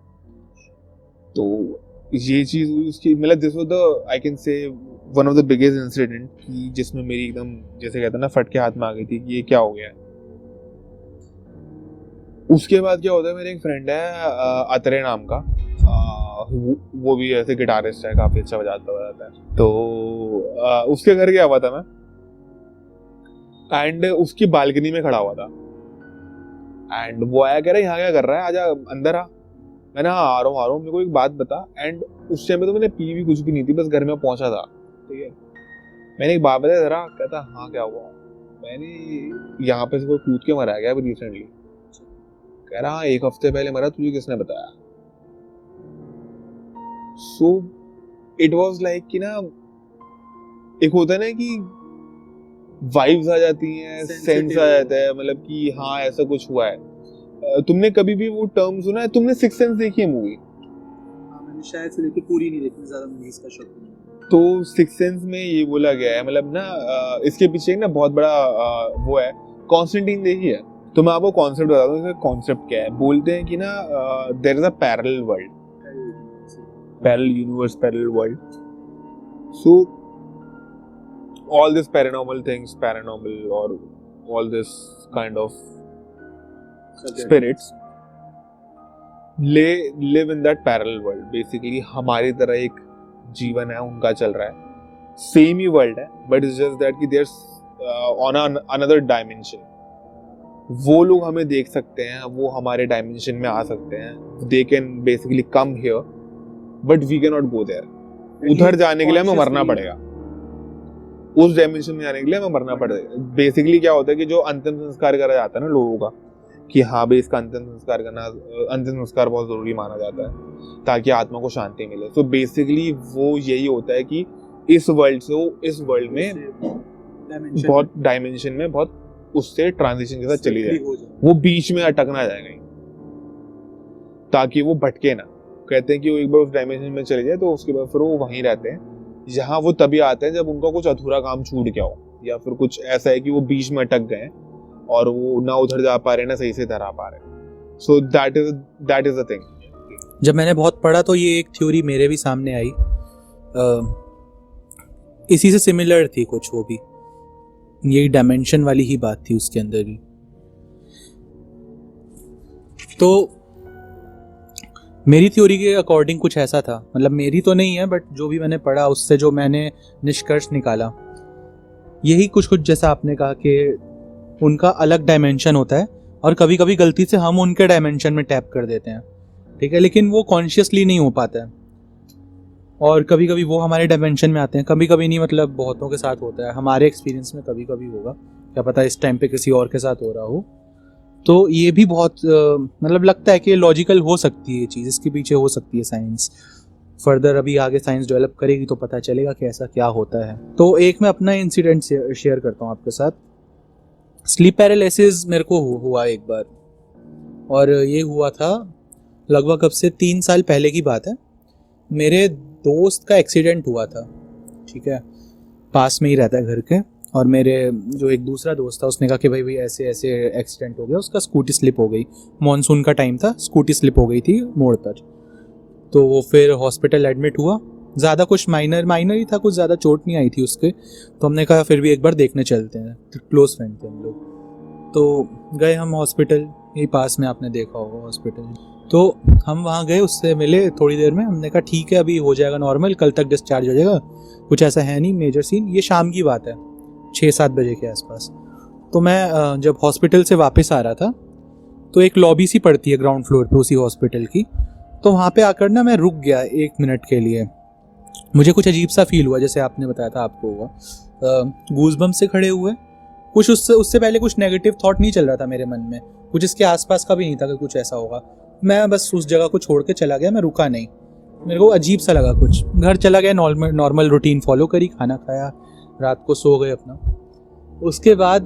तो ये चीज हुई उसकी, मतलब this was the, I can say, one of the biggest incident, कि जिसमें मेरी एकदम जैसे कहते हैं ना फट के हाथ में आ गई थी कि ये क्या हो गया है। उसके बाद क्या होता है, मेरे एक फ्रेंड है अतरे नाम का, वो भी ऐसे गिटारिस्ट है, काफी अच्छा बजाता है। तो उसके घर गया हुआ था मैं, एंड उसकी बालकनी में खड़ा हुआ था, एंड वो आया, कह रहा है यहाँ क्या कर रहा है, आजा अंदर आ। मैंने हाँ आ रहा हूँ, मेरे को एक बात बता। एंड उस टाइम पे तो मैंने पी भी कुछ भी नहीं थी, बस घर में पहुंचा था, ठीक है। मैंने एक बात बताया जरा, कहता हाँ क्या हुआ। मैंने यहाँ पे से कोई कूद के मरा गया अभी रिसेंटली। कह रहा हाँ 1 हफ्ते पहले मरा, तुझे किसने बताया। सो इट वाज लाइक कि ना, एक होता है ना कि वाइब्स आ जाती हैं, सेंस आ जाता है, मतलब कि हाँ ऐसा कुछ हुआ है। तुमने कभी भी वो टर्म सुना है, तुमने सिक्स सेंस देखी है मूवी? मैंने शायद से देखी, पूरी नहीं देखी, ज्यादा मूवीज का शौक नहीं। तो सिक्स सेंस में ये बोला गया है, मतलब ना इसके पीछे एक ना बहुत बड़ा वो है, कॉन्स्टेंटाइन देखी है। तो मैं आपको कॉन्सेप्ट बता दूं, इसका कॉन्सेप्ट क्या है। बोलते हैं कि ना there is a parallel world, parallel universe, parallel world. So all this paranormal things, paranormal or all this kind of spirits live in that parallel world. Basically हमारी तरह एक जीवन है, उनका चल रहा है, सेम ही वर्ल्ड है, बट इट्स जस्ट दैट कि देयर ऑन अनदर डायमेंशन। वो लोग हमें देख सकते हैं, वो हमारे डायमेंशन में आ सकते हैं, they can basically come here, but we can not go there. उधर जाने के लिए हमें मरना पड़ेगा, उस डायमेंशन में जाने के लिए हमें मरना पड़ेगा। बेसिकली क्या होता है कि जो अंतिम संस्कार करा जाता है ना लोगों का, कि हाँ भाई इसका अंतिम संस्कार बहुत ज़रूरी माना जाता है ताकि आत्मा को शांति मिले। तो बेसिकली वो यही होता है कि इस वर्ल्ड से वो इस वर्ल्ड में बहुत डायमेंशन में बहुत उससे ट्रांजिशन के साथ चली जाए, वो बीच में अटक ना जाए कहीं, ताकि वो भटके ना। कहते हैं कि वो एक बार उस डायमेंशन में चले जाए तो उसके बाद फिर वो वहीं रहते हैं, जहाँ वो तभी आते हैं जब उनका कुछ अधूरा काम छूट गया हो, या फिर कुछ ऐसा है कि वो बीच में अटक गए और वो ना उधर जा पा रहे ना सही से इधर आ पा रहे। So that is the thing. जब मैंने बहुत पढ़ा तो ये एक थ्योरी मेरे भी सामने आई, इसी से सिमिलर थी कुछ, वो भी यही डायमेंशन वाली ही बात थी उसके अंदर भी। तो मेरी थ्योरी के अकॉर्डिंग कुछ ऐसा था, मतलब मेरी तो नहीं है बट जो भी मैंने पढ़ा उससे जो मैंने निष्कर्ष निकाला, यही कुछ जैसा आपने कहा कि उनका अलग डायमेंशन होता है और कभी कभी गलती से हम उनके डायमेंशन में टैप कर देते हैं, ठीक है, लेकिन वो कॉन्शियसली नहीं हो पाता है। और कभी कभी वो हमारे डायमेंशन में आते हैं, कभी कभी नहीं, मतलब बहुतों के साथ होता है। हमारे एक्सपीरियंस में कभी कभी होगा, क्या पता इस टाइम पे किसी और के साथ हो रहा हो। तो ये भी बहुत मतलब लगता है कि लॉजिकल हो सकती है ये चीज़, इसके पीछे हो सकती है साइंस। फर्दर अभी आगे साइंस डेवलप करेगी तो पता चलेगा कि ऐसा क्या होता है। तो एक मैं अपना इंसिडेंट शेयर करता हूँ आपके साथ। स्लीप पैरालिसिस मेरे को हुआ एक बार, और ये हुआ था लगभग अब से 3 साल पहले की बात है। मेरे दोस्त का एक्सीडेंट हुआ था, ठीक है, पास में ही रहता है घर के। और मेरे जो एक दूसरा दोस्त था उसने कहा कि भाई ऐसे ऐसे एक्सीडेंट हो गया, उसका स्कूटी स्लिप हो गई, मॉनसून का टाइम था, स्कूटी स्लिप हो गई थी मोड़ पर। तो वो फिर हॉस्पिटल एडमिट हुआ, ज़्यादा कुछ माइनर ही था, कुछ ज़्यादा चोट नहीं आई थी उसके। तो हमने कहा फिर भी एक बार देखने चलते हैं, क्लोज फ्रेंड थे हम लोग। तो गए हम हॉस्पिटल, यही पास में, आपने देखा होगा हॉस्पिटल। तो हम वहाँ गए, उससे मिले थोड़ी देर में। हमने कहा ठीक है अभी हो जाएगा नॉर्मल, कल तक डिस्चार्ज हो जाएगा, कुछ ऐसा है नहीं मेजर सीन। ये शाम की बात है, 6-7 बजे के आसपास। तो मैं जब हॉस्पिटल से वापस आ रहा था तो एक लॉबी सी पड़ती है ग्राउंड फ्लोर पे उसी हॉस्पिटल की। तो वहाँ पे आकर ना मैं रुक गया 1 मिनट के लिए। मुझे कुछ अजीब सा फील हुआ, जैसे आपने बताया था आपको हुआ, गूज़बम्प्स से खड़े हुए। कुछ उससे पहले कुछ नेगेटिव थॉट नहीं चल रहा था मेरे मन में, कुछ इसके आसपास का भी नहीं था कि कुछ ऐसा होगा। मैं बस उस जगह को छोड़ के चला गया, मैं रुका नहीं। मेरे को अजीब सा लगा कुछ, घर चला गया, नॉर्मल रूटीन फॉलो करी, खाना खाया, रात को सो गए अपना। उसके बाद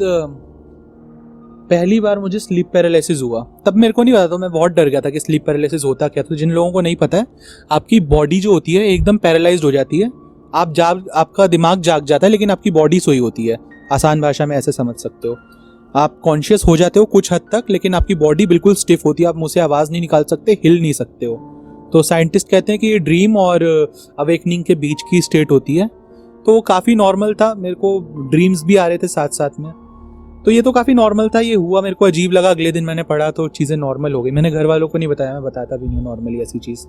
पहली बार मुझे स्लीप पैरालिसिस हुआ। तब मेरे को नहीं पता था, मैं बहुत डर गया था कि स्लीप पैरालिसिस होता क्या। तो जिन लोगों को नहीं पता है, आपकी बॉडी जो होती है एकदम पैरालाइज्ड हो जाती है। आपका दिमाग जाग जाता है लेकिन आपकी बॉडी सोई होती है, आसान भाषा में ऐसे समझ सकते हो। आप कॉन्शियस हो जाते हो कुछ हद तक, लेकिन आपकी बॉडी बिल्कुल स्टिफ होती है, आप मुंह से आवाज़ नहीं निकाल सकते, हिल नहीं सकते हो। तो साइंटिस्ट कहते हैं कि ये ड्रीम और अवेकनिंग के बीच की स्टेट होती है। तो वो काफ़ी नॉर्मल था, मेरे को ड्रीम्स भी आ रहे थे साथ साथ में। तो ये तो काफ़ी नॉर्मल था, ये हुआ, मेरे को अजीब लगा। अगले दिन मैंने पढ़ा तो चीज़ें नॉर्मल हो गई। मैंने घर वालों को नहीं बताया, मैं बताता भी नहीं नॉर्मली ऐसी चीज़।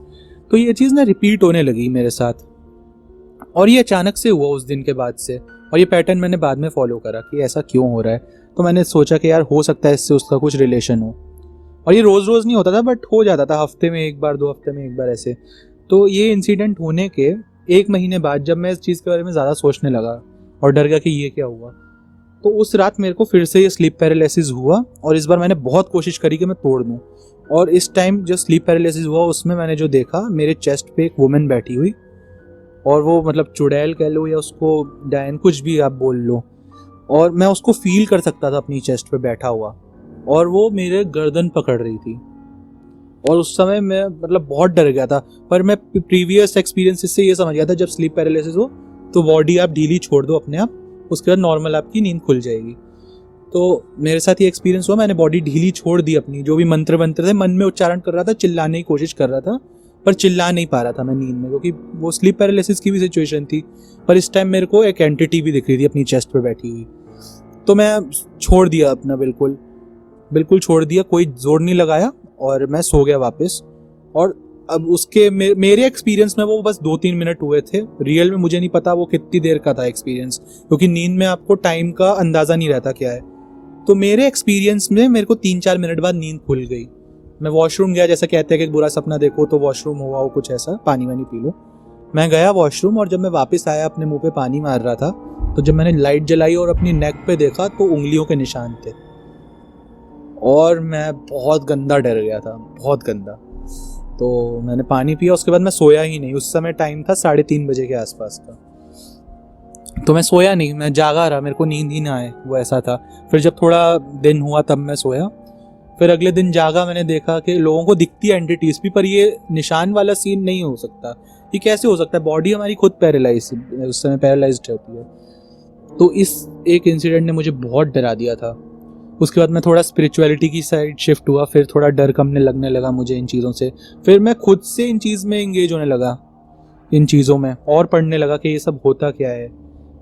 तो ये चीज़ ना रिपीट होने लगी मेरे साथ, और ये अचानक से हुआ उस दिन के बाद से। और ये पैटर्न मैंने बाद में फॉलो करा कि ऐसा क्यों हो रहा है। तो मैंने सोचा कि यार हो सकता है इससे उसका कुछ रिलेशन हो। और ये रोज़ रोज़ नहीं होता था, बट हो जाता था, हफ्ते में एक बार, 2 हफ्ते में एक बार ऐसे। तो ये इंसिडेंट होने के 1 महीने बाद जब मैं इस चीज़ के बारे में ज़्यादा सोचने लगा और डर गया कि ये क्या हुआ, तो उस रात मेरे को फिर से ये स्लीप पैरालिसिस हुआ। और इस बार मैंने बहुत कोशिश करी कि मैं तोड़ दूँ। और इस टाइम जो स्लीप पैरालिसिस हुआ उसमें मैंने जो देखा, मेरे चेस्ट पे एक वुमेन बैठी हुई, और वो मतलब चुड़ैल कह लो या उसको डायन, कुछ भी आप बोल लो, और मैं उसको फील कर सकता था अपनी चेस्ट पे बैठा हुआ, और वो मेरे गर्दन पकड़ रही थी। और उस समय मैं मतलब बहुत डर गया था, पर मैं प्रीवियस एक्सपीरियंस से ये समझ गया था जब स्लीप पैरालिसिस हो तो बॉडी आप ढीली छोड़ दो अपने आप, उसके बाद नॉर्मल आपकी नींद खुल जाएगी। तो मेरे साथ ये एक्सपीरियंस हुआ, मैंने बॉडी ढीली छोड़ दी अपनी, जो भी मंत्र थे मन में उच्चारण कर रहा था, चिल्लाने की कोशिश कर रहा था, पर चिल्ला नहीं पा रहा था मैं नींद में, क्योंकि वो स्लीप पैरालिसिस की भी सिचुएशन थी। पर इस टाइम मेरे को एक एंटिटी भी दिख रही थी अपनी चेस्ट पे बैठी हुई। तो मैं छोड़ दिया अपना, बिल्कुल छोड़ दिया, कोई जोर नहीं लगाया, और मैं सो गया वापस। और अब उसके मेरे एक्सपीरियंस में वो बस 2-3 मिनट हुए थे। रियल में मुझे नहीं पता वो कितनी देर का था एक्सपीरियंस, क्योंकि नींद में आपको टाइम का अंदाज़ा नहीं रहता क्या है। तो मेरे एक्सपीरियंस में मेरे को 3-4 मिनट बाद नींद खुल गई। मैं वॉशरूम गया, जैसा कहते हैं कि बुरा सपना देखो तो वॉशरूम हुआ हो, कुछ ऐसा, पानी वानी पी लो। मैं गया वॉशरूम, और जब मैं वापस आया अपने मुंह पे पानी मार रहा था, तो जब मैंने लाइट जलाई और अपनी नेक पे देखा तो उंगलियों के निशान थे। और मैं बहुत गंदा डर गया था, बहुत गंदा। तो मैंने पानी पिया, उसके बाद मैं सोया ही नहीं। उस समय टाइम था 3:30 बजे के आसपास का। तो मैं सोया नहीं, मैं जागा रहा, मेरे को नींद ही ना आए, वो ऐसा था। फिर जब थोड़ा दिन हुआ तब मैं सोया। फिर अगले दिन जागा, मैंने देखा कि लोगों को दिखती है एंटिटीज भी, पर ये निशान वाला सीन नहीं हो सकता। ये कैसे हो सकता है? बॉडी हमारी खुद पैरालाइज, उस समय पैरालाइज्ड होती है। तो इस एक इंसिडेंट ने मुझे बहुत डरा दिया था। उसके बाद मैं थोड़ा स्पिरिचुअलिटी की साइड शिफ्ट हुआ, फिर थोड़ा डर कम लगने लगा मुझे इन चीज़ों से। फिर मैं खुद से इन चीज़ में इंगेज होने लगा, इन चीज़ों में, और पढ़ने लगा कि ये सब होता क्या है।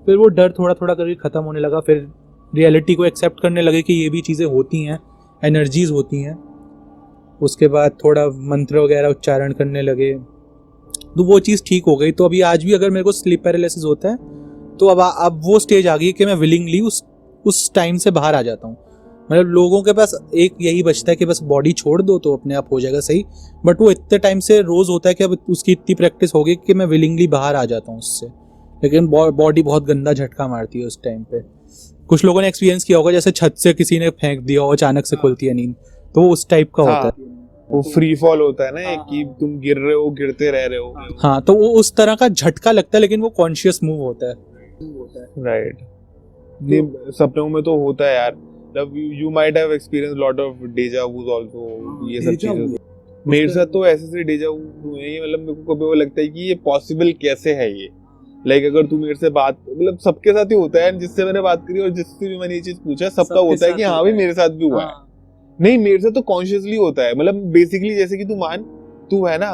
फिर वो डर थोड़ा थोड़ा करके ख़त्म होने लगा। फिर रियलिटी को एक्सेप्ट करने लगे कि ये भी चीज़ें होती हैं, एनर्जीज होती हैं। उसके बाद थोड़ा मंत्र वगैरह उच्चारण करने लगे, तो वो चीज़ ठीक हो गई। तो अभी आज भी अगर मेरे को स्लीप पैरालिसिस होता है तो अब वो स्टेज आ गई कि मैं विलिंगली उस टाइम से बाहर आ जाता हूँ। मतलब लोगों के पास एक यही बचता है कि बस बॉडी छोड़ दो तो अपने आप हो जाएगा सही, बट वो इतने टाइम से रोज़ होता है कि अब उसकी इतनी प्रैक्टिस हो गई कि मैं विलिंगली बाहर आ जाता हूँ उससे। लेकिन बॉडी बहुत गंदा झटका मारती है उस टाइम पे। कुछ लोगों ने एक्सपीरियंस किया होगा, जैसे छत से किसी ने फेंक दिया हो, अचानक से खुलती है नींद, तो वो उस टाइप का होता है। वो फ्री फॉल होता है ना, कि तुम गिर रहे हो, गिरते रह रहे हो। हाँ, तो वो उस तरह का झटका लगता है, लेकिन वो कॉन्शियस मूव होता है। राइट। सपनों में तो होता है यार। मतलब you might have experience lot of डेजा whose also, ये सब चीजें। मेरे साथ तो ऐसे डेजा वू हुए हैं, मतलब मेरे को कभी वो लगता है कि ये पॉसिबल कैसे है ये। लाइक अगर तू मेरे से बात, मतलब सबके साथ ही होता है, जिससे मैंने बात करी और जिससे भी मैंने ये चीज पूछा, सबका होता है कि हाँ भाई मेरे साथ भी हुआ है। नहीं, मेरे साथ तो कॉन्शियसली होता है। मतलब बेसिकली जैसे कि तू है ना,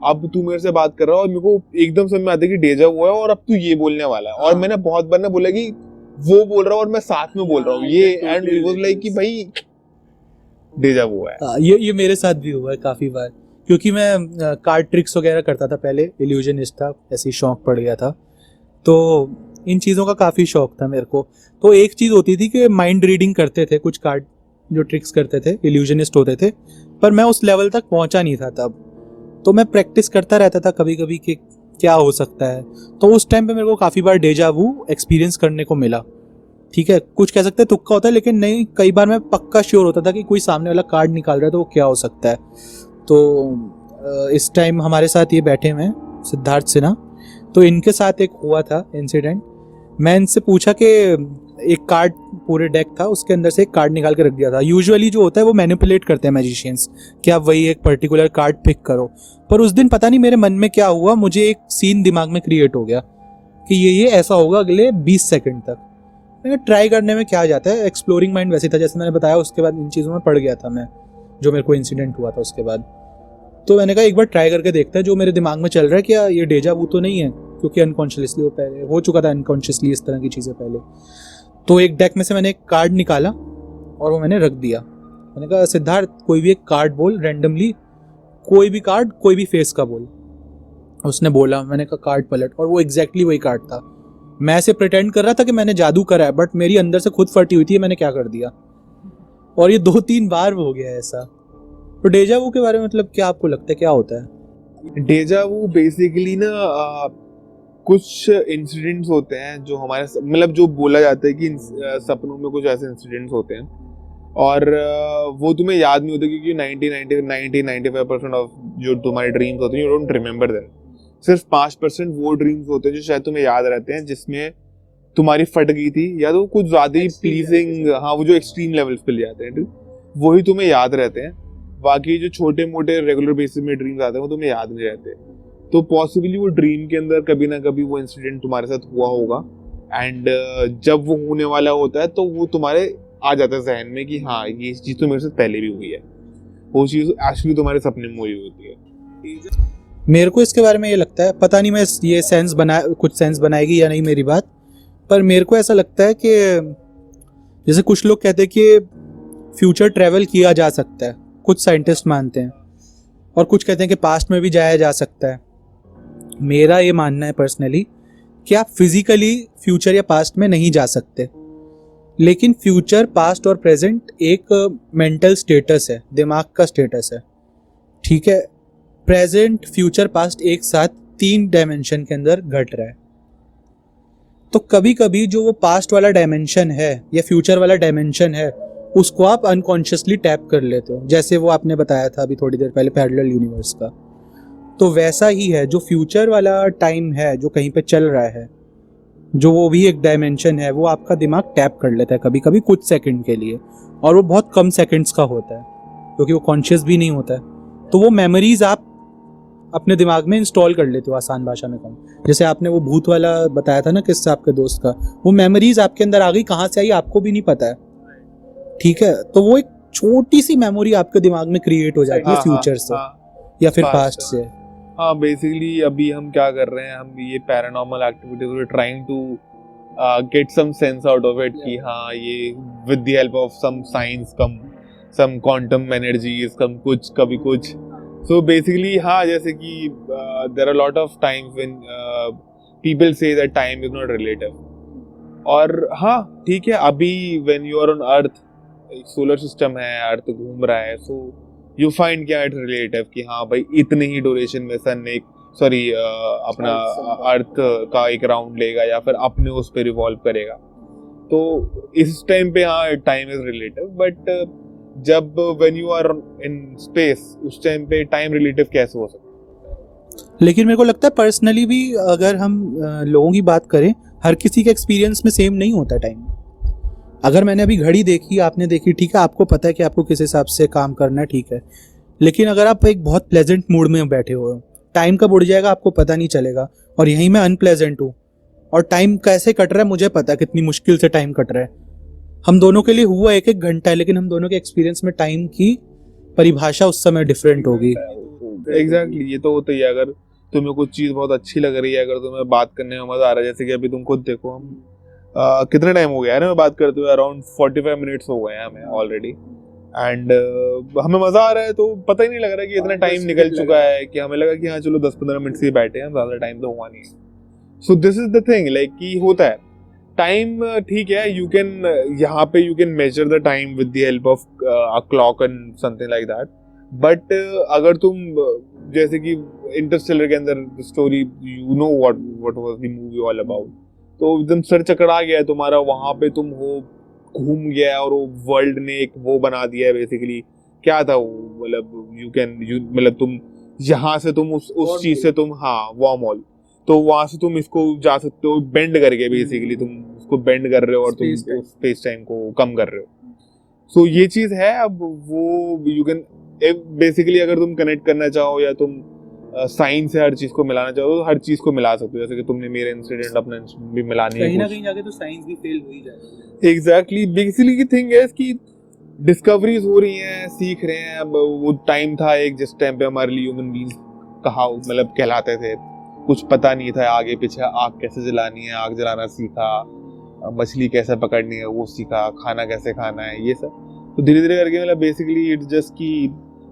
अब तू मेरे से बात कर रहा है और मेरे को एकदम समझ में आता है कि डेजा हुआ है और अब तू ये बोलने वाला है। और मैंने बहुत बार ना बोला कि वो बोल रहा हूँ और मैं साथ में बोल रहा हूँ ये, एंड इट वाज लाइक कि भाई डेजा हुआ है। ये मेरे साथ भी हुआ है काफी बार, क्योंकि मैं कार्ड ट्रिक्स वगैरह करता था पहले, इल्यूजनिस्ट था, ऐसे ही शौक पड़ गया था। तो इन चीज़ों का काफ़ी शौक था मेरे को। तो एक चीज़ होती थी कि माइंड रीडिंग करते थे, कुछ कार्ड जो ट्रिक्स करते थे, इल्यूजनिस्ट होते थे, पर मैं उस लेवल तक पहुंचा नहीं था तब। तो मैं प्रैक्टिस करता रहता था कभी कभी कि क्या हो सकता है। तो उस टाइम पे मेरे को काफ़ी बार डेजा वू एक्सपीरियंस करने को मिला। ठीक है, कुछ कह सकते हैं तुक्का होता है, लेकिन नहीं, कई बार मैं पक्का श्योर होता था कि कोई सामने वाला कार्ड निकाल रहा है तो वो क्या हो सकता है। तो इस टाइम हमारे साथ ये बैठे हुए हैं सिद्धार्थ सिन्हा, तो इनके साथ एक हुआ था इंसिडेंट। मैं इनसे पूछा कि एक कार्ड, पूरे डेक था, उसके अंदर से एक कार्ड निकाल के रख दिया था। यूजुअली जो होता है वो मैनिपुलेट करते हैं मैजिशियंस कि आप वही एक पर्टिकुलर कार्ड पिक करो। पर उस दिन पता नहीं मेरे मन में क्या हुआ, मुझे एक सीन दिमाग में क्रिएट हो गया कि ये ऐसा होगा अगले 20 सेकंड तक। मैंने ट्राई करने में क्या जाता है, एक्सप्लोरिंग माइंड वैसे था जैसे मैंने बताया। उसके बाद इन चीज़ों में पड़ गया था मैं, जो मेरे को इंसिडेंट हुआ था उसके बाद। तो मैंने कहा एक बार ट्राई करके देखता है जो मेरे दिमाग में चल रहा है, क्या ये डेजा वू तो नहीं है, क्योंकि अनकॉन्शियसली वो पहले हो चुका था, अनकॉन्शियसली इस तरह की चीज़ें पहले। तो एक डेक में से मैंने एक कार्ड निकाला और वो मैंने रख दिया। मैंने कहा सिद्धार्थ कोई भी एक कार्ड बोल रैंडमली, कोई भी कार्ड, कोई भी फेस का बोल। उसने बोला, मैंने कहा कार्ड पलट, और वो एग्जैक्टली वही कार्ड था। मैं ऐसे प्रिटेंड कर रहा था कि मैंने जादू करा है, बट मेरी अंदर से खुद फटी हुई थी मैंने क्या कर दिया। और ये 2-3 बार हो गया ऐसा। तो डेजा वू के बारे में मतलब क्या आपको लगता है, क्या होता है? डेजा वू बेसिकली ना कुछ इंसिडेंट्स होते हैं जो हमारे, मतलब जो बोला जाता है कि सपनों में कुछ ऐसे इंसिडेंट्स होते हैं और वो तुम्हें याद नहीं होते, क्योंकि 90-95% ऑफ जो तुम्हारे ड्रीम्स होते हैं यू डोंट रिमेम्बर दैट। सिर्फ 5% वो ड्रीम्स होते हैं जो शायद तुम्हें याद रहते हैं, जिसमें तुम्हारी फट गई थी या तो कुछ ज्यादा ही प्लीजिंग, हाँ वो जो एक्सट्रीम लेवल्स पे ले जाते हैं, वही तुम्हें याद रहते हैं। बाकी जो छोटे मोटे रेगुलर बेसिस में ड्रीम्स आते हैं वो तुम्हें याद नहीं रहते। तो पॉसिबली वो ड्रीम के अंदर कभी ना कभी वो इंसिडेंट तुम्हारे साथ हुआ होगा, एंड जब वो होने वाला होता है तो वो तुम्हारे आ जाता है जहन में कि हाँ ये चीज तो मेरे साथ पहले भी हुई है। वो चीज एक्चुअली तुम्हारे सपने में हुई होती है। मेरे को इसके बारे में ये लगता है, पता नहीं मैं ये कुछ सेंस बनाएगी या नहीं मेरी बात, पर मेरे को ऐसा लगता है कि जैसे कुछ लोग कहते हैं कि फ्यूचर ट्रैवल किया जा सकता है, कुछ साइंटिस्ट मानते हैं, और कुछ कहते हैं कि पास्ट में भी जाया जा सकता है। मेरा ये मानना है पर्सनली कि आप फिजिकली फ्यूचर या पास्ट में नहीं जा सकते, लेकिन फ्यूचर, पास्ट और प्रेजेंट एक मेंटल स्टेटस है, दिमाग का स्टेटस है। ठीक है, प्रेजेंट, फ्यूचर, पास्ट एक साथ 3 डायमेंशन के अंदर घट रहा है। तो कभी कभी जो वो पास्ट वाला डायमेंशन है या फ्यूचर वाला डायमेंशन है, उसको आप अनकॉन्शियसली टैप कर लेते हो, जैसे वो आपने बताया था अभी थोड़ी देर पहले पैरेलल यूनिवर्स का। तो वैसा ही है जो फ्यूचर वाला टाइम है जो कहीं पे चल रहा है, जो वो भी एक डायमेंशन है, वो आपका दिमाग टैप कर लेता है कभी कभी कुछ सेकंड के लिए, और वो बहुत कम सेकंड्स का होता है क्योंकि वो कॉन्शियस भी नहीं होता है। तो वो मेमोरीज आप अपने दिमाग में इंस्टॉल कर लेते हो, आसान भाषा में कहूँ। जैसे आपने वो भूत वाला बताया था ना किस्सा आपके दोस्त का, वो मेमोरीज आपके अंदर आ गई, कहाँ से आई आपको भी नहीं पता है, ठीक है। तो वो एक छोटी सी मेमोरी आपके दिमाग में क्रिएट हो जाती है फ्यूचर से या फिर पास्ट से। हाँ, बेसिकली अभी हम क्या कर रहे हैं, हम ये paranormal activities we are trying to get some sense out of it कि हाँ ये with the help of some science cum some quantum energies cum कुछ कभी कुछ। सो बेसिकली हाँ, जैसे कि there are lot of times when people say that time is not relative. और हाँ ठीक है, अभी when you are on earth, solar system है, अर्थ घूम रहा है, सो यू फाइंड क्या इट रिलेटिव कि हाँ भाई इतने ही ड्यूरेशन में सन एक अपना अर्थ का एक राउंड लेगा या फिर अपने उस पे रिवॉल्व करेगा। तो इस टाइम पे हाँ टाइम इज रिलेटिव, बट जब when you are in space उस टाइम पे टाइम रिलेटिव कैसे हो सकता है? लेकिन मेरे को लगता है पर्सनली भी अगर हम लोगों की बात करें, हर किसी के एक्सपीरियंस में सेम नहीं होता टाइम। अगर मैंने अभी घड़ी देखी, आपने देखी, ठीक है, आपको पता है कि आपको किस हिसाब से काम करना है, ठीक है। लेकिन अगर आप एक बहुत प्लेजेंट मूड में बैठे हो, टाइम कब उड़ जाएगा आपको पता नहीं चलेगा, और यहीं मैं अनप्लेजेंट हूँ और टाइम कैसे कट रहा है मुझे पता है, कितनी मुश्किल से टाइम कट रहा है। हम दोनों के लिए हुआ एक घंटा है, लेकिन हम दोनों के एक्सपीरियंस में टाइम की परिभाषा उस समय डिफरेंट होगी। एग्जैक्टली, ये तो होता ही है। अगर तुम्हें कुछ चीज बहुत अच्छी लग रही है, अगर तुम्हें बात करने में मजा आ रहा है, जैसे कि अभी तुम खुद देखो, हम कितने टाइम हो गया है ना मैं बात करते हुए, अराउंड 45 मिनट्स हो गए हैं हमें ऑलरेडी, एंड हमें मजा आ रहा है, तो पता ही नहीं लग रहा कि इतना टाइम निकल चुका है कि हमें लगा कि हाँ चलो 10-15 मिनट से बैठे हैं, ज्यादा टाइम तो हुआ नहीं। So this is the thing, like कि होता है टाइम, ठीक है, यू कैन यहाँ पे you can measure the time with the help of a clock and something like that, but अगर तुम जैसे कि इंटरस्टेलर के अंदर story, you know what was the movie all about, तो एकदम सर चकरा गया है तुम्हारा, वहां पे तुम हो, घूम गया और वो वर्ल्ड ने एक वो बना दिया है बेसिकली। क्या था वो, मतलब यू मतलब तुम यहाँ से तुम उस चीज से तुम, हाँ वार्म हॉल, तो वहां से तुम इसको जा सकते हो बेंड करके, बेसिकली तुम उसको बेंड कर रहे हो और तुम स्पेस टाइम को कम कर रहे हो। सो ये चीज है। अब वो यू कैन बेसिकली, अगर तुम कनेक्ट करना चाहो या तुम साइंस से हर चीज को मिलाना चाहो तो हर चीज को मिला सकते हो, जैसे कि तुमने मेरे इंसिडेंट अपना भी मिलाने कहीं ना कहीं जाके तो साइंस भी फेल हो ही जाएगा। एग्जैक्टली, बेसिकली की थिंग है कि डिस्कवरीज हो रही हैं, सीख रहे हैं। अब वो टाइम था एक जिस टाइम पे हमारे लिए ह्यूमन बीइंग कहा मतलब कहलाते थे, कुछ पता नहीं था आगे पीछे, आग कैसे जलानी है आग जलाना सीखा, मछली कैसे पकड़नी है वो सीखा, खाना कैसे खाना है, ये सब। तो धीरे धीरे करके मतलब बेसिकली इट्स जस्ट की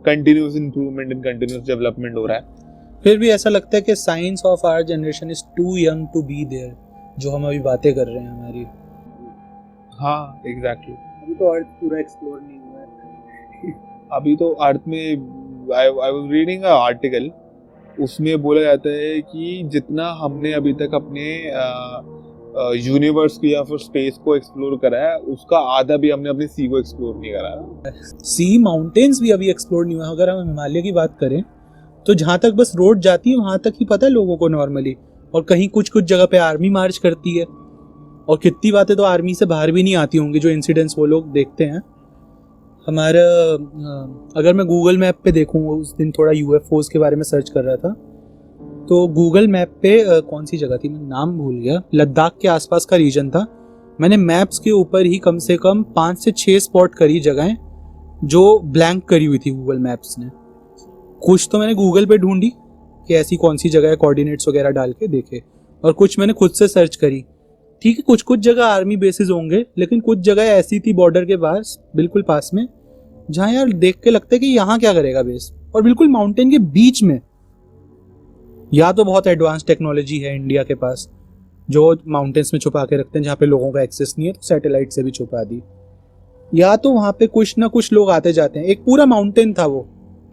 continuous improvement and continuous development हो रहा है। फिर भी ऐसा लगता है कि science of our generation is too young to be there, जो हम अभी बातें कर रहे हैं हमारी। हाँ एग्जैक्टली, अभी तो अर्थ पूरा एक्सप्लोर नहीं हुआ है। अभी तो अर्थ में I was reading a article, उसमें बोला जाता है कि जितना हमने अभी तक अपने यूनिवर्स की या फिर स्पेस को एक्सप्लोर करा है, उसका आधा भी हमने अपने सी को एक्सप्लोर नहीं करा है। सी माउंटेन्स भी अभी एक्सप्लोर नहीं हुआ। अगर हम हिमालय की बात करें तो जहाँ तक बस रोड जाती है वहाँ तक ही पता है लोगों को नॉर्मली, और कहीं कुछ कुछ जगह पे आर्मी मार्च करती है, और कितनी बातें तो आर्मी से बाहर भी नहीं आती होंगी जो इंसिडेंट्स वो लोग देखते हैं। हमारा अगर मैं गूगल मैप पे देखूँ, उस दिन थोड़ा यूएफओज के बारे में सर्च कर रहा था, तो गूगल मैप पे कौन सी जगह थी मैं नाम भूल गया, लद्दाख के आसपास का रीजन था। मैंने मैप्स के ऊपर ही कम से कम 5 से 6 स्पॉट करी जगहें जो ब्लैंक करी हुई थी गूगल मैप्स ने। कुछ तो मैंने गूगल पे ढूंढी कि ऐसी कौन सी जगह है, कोऑर्डिनेट्स वगैरह डाल के देखे, और कुछ मैंने खुद से सर्च करी। ठीक है, कुछ कुछ जगह आर्मी बेसिस होंगे, लेकिन कुछ जगह ऐसी थी बॉर्डर के पास, बिल्कुल पास में, जहाँ यार देख के लगता है कि यहाँ क्या करेगा बेस, और बिल्कुल माउंटेन के बीच में। या तो बहुत एडवांस टेक्नोलॉजी है इंडिया के पास जो माउंटेन्स में छुपा के रखते हैं जहाँ पे लोगों का एक्सेस नहीं है, तो सैटेलाइट से भी छुपा दी, या तो वहाँ पे कुछ ना कुछ लोग आते जाते हैं। एक पूरा माउंटेन था, वो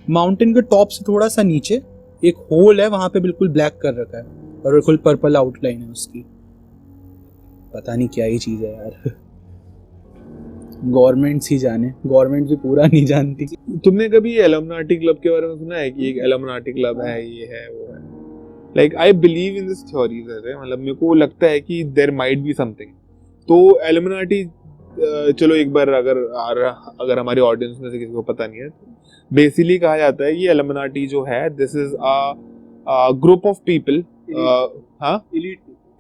माउंटेन के टॉप से थोड़ा सा नीचे एक होल है, वहाँ पे बिल्कुल ब्लैक कर रखा है और बिल्कुल पर्पल आउटलाइन है उसकी। पता नहीं क्या ही चीज है यार। गवर्नमेंट्स ही जाने, गवर्नमेंट भी पूरा नहीं जानती। तुमने कभी एलुमनाटी क्लब के बारे में सुना है कि एक एलुमनाटी क्लब है, ये है वो है? Like I believe in this theories, मतलब मेरे को लगता है कि देयर माइट बी समथिंग। तो एलुमनाटी, चलो एक बार अगर हमारे ऑडियंस में से किसी को पता नहीं है, तो बेसिकली कहा जाता है कि एलुमनाटी जो है, this is a group of people,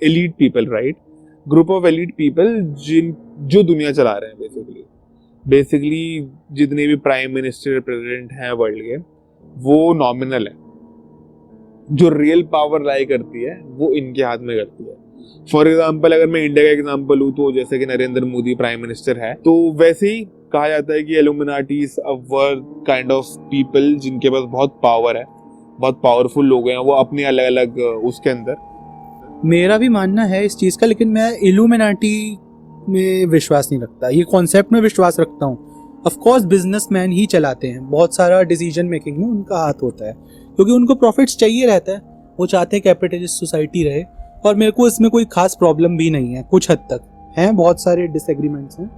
elite people, right? Group of elite people जो दुनिया चला रहे हैं बेसिकली जितने भी प्राइम मिनिस्टर, प्रेसिडेंट हैं वर्ल्ड के, वो नॉमिनल है। जो रियल पावर लाई करती है वो इनके हाथ में करती है। फॉर एग्जाम्पल, अगर मैं इंडिया का एग्जाम्पल लूँ तो जैसे कि नरेंद्र मोदी प्राइम मिनिस्टर है, तो वैसे ही कहा जाता है कि Illuminatis were kind of people जिनके पास बहुत पावर है, बहुत पावरफुल लोग हैं, वो अपने अलग अलग उसके अंदर। मेरा भी मानना है इस चीज़ का, लेकिन मैं इल्यूमिनाटी में विश्वास नहीं रखता, ये कॉन्सेप्ट में विश्वास रखता हूँ। ऑफ कोर्स बिजनेसमैन ही चलाते हैं, बहुत सारा डिसीजन मेकिंग में उनका हाथ होता है, क्योंकि उनको प्रॉफिट्स चाहिए रहता है, वो चाहते हैं कैपिटलिस्ट सोसाइटी रहे। और मेरे को इसमें कोई खास प्रॉब्लम भी नहीं है, कुछ हद तक हैं, बहुत सारे डिसएग्रीमेंट्स हैं,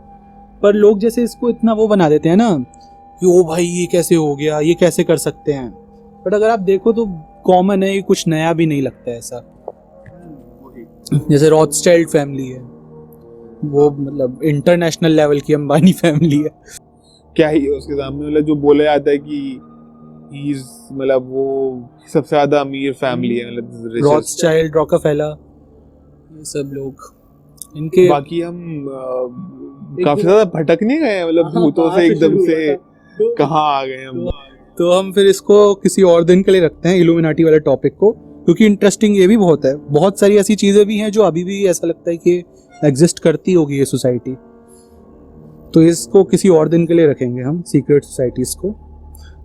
पर लोग जैसे इसको इतना वो बना देते हैं ना कि ओ भाई ये कैसे हो गया, ये कैसे कर सकते हैं। बट अगर आप देखो तो कॉमन है, ये कुछ नया भी नहीं लगता है ऐसा। जैसे रॉथस्टाइल्ड फैमिली है, वो मतलब इंटरनेशनल लेवल की अंबानी फैमिली है। क्या ही है उसके सामने, मतलब जो बोला जाता है कि मतलब वो सबसे ज्यादा अमीर फैमिली है, मतलब रॉथस्टाइल्ड, रॉकफेलर, ये सब लोग इनके। बाकी हम काफी ज्यादा भटक नहीं गए, मतलब भूतों से एकदम से कहाँ आ गए हम। तो हम फिर इसको किसी और दिन के लिए रखते हैं, इल्यूमिनाटी वाले टॉपिक को, क्योंकि इंटरेस्टिंग ये भी बहुत है। बहुत सारी ऐसी चीजें भी हैं जो अभी भी ऐसा लगता है कि एग्जिस्ट करती होगी ये सोसाइटी। तो इसको किसी और दिन के लिए रखेंगे हम, सीक्रेट सोसाइटीज को।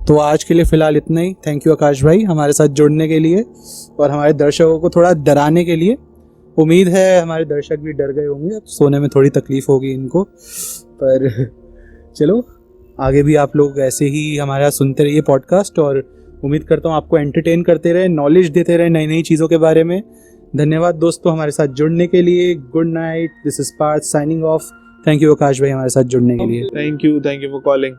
तो आज के लिए फिलहाल इतना ही। थैंक यू आकाश भाई हमारे साथ जुड़ने के लिए और हमारे दर्शकों को थोड़ा डराने के लिए। उम्मीद है हमारे दर्शक भी डर गए होंगे, अब सोने में थोड़ी तकलीफ होगी इनको, पर चलो आगे भी आप लोग ऐसे ही हमारा सुनते रहिए पॉडकास्ट, और उम्मीद करता हूँ आपको एंटरटेन करते रहे, नॉलेज देते रहे नई नई चीज़ों के बारे में। धन्यवाद दोस्तों हमारे साथ जुड़ने के लिए। Good night, this is Parth signing off. Thank you Akash भाई हमारे साथ जुड़ने के लिए। Thank you for calling.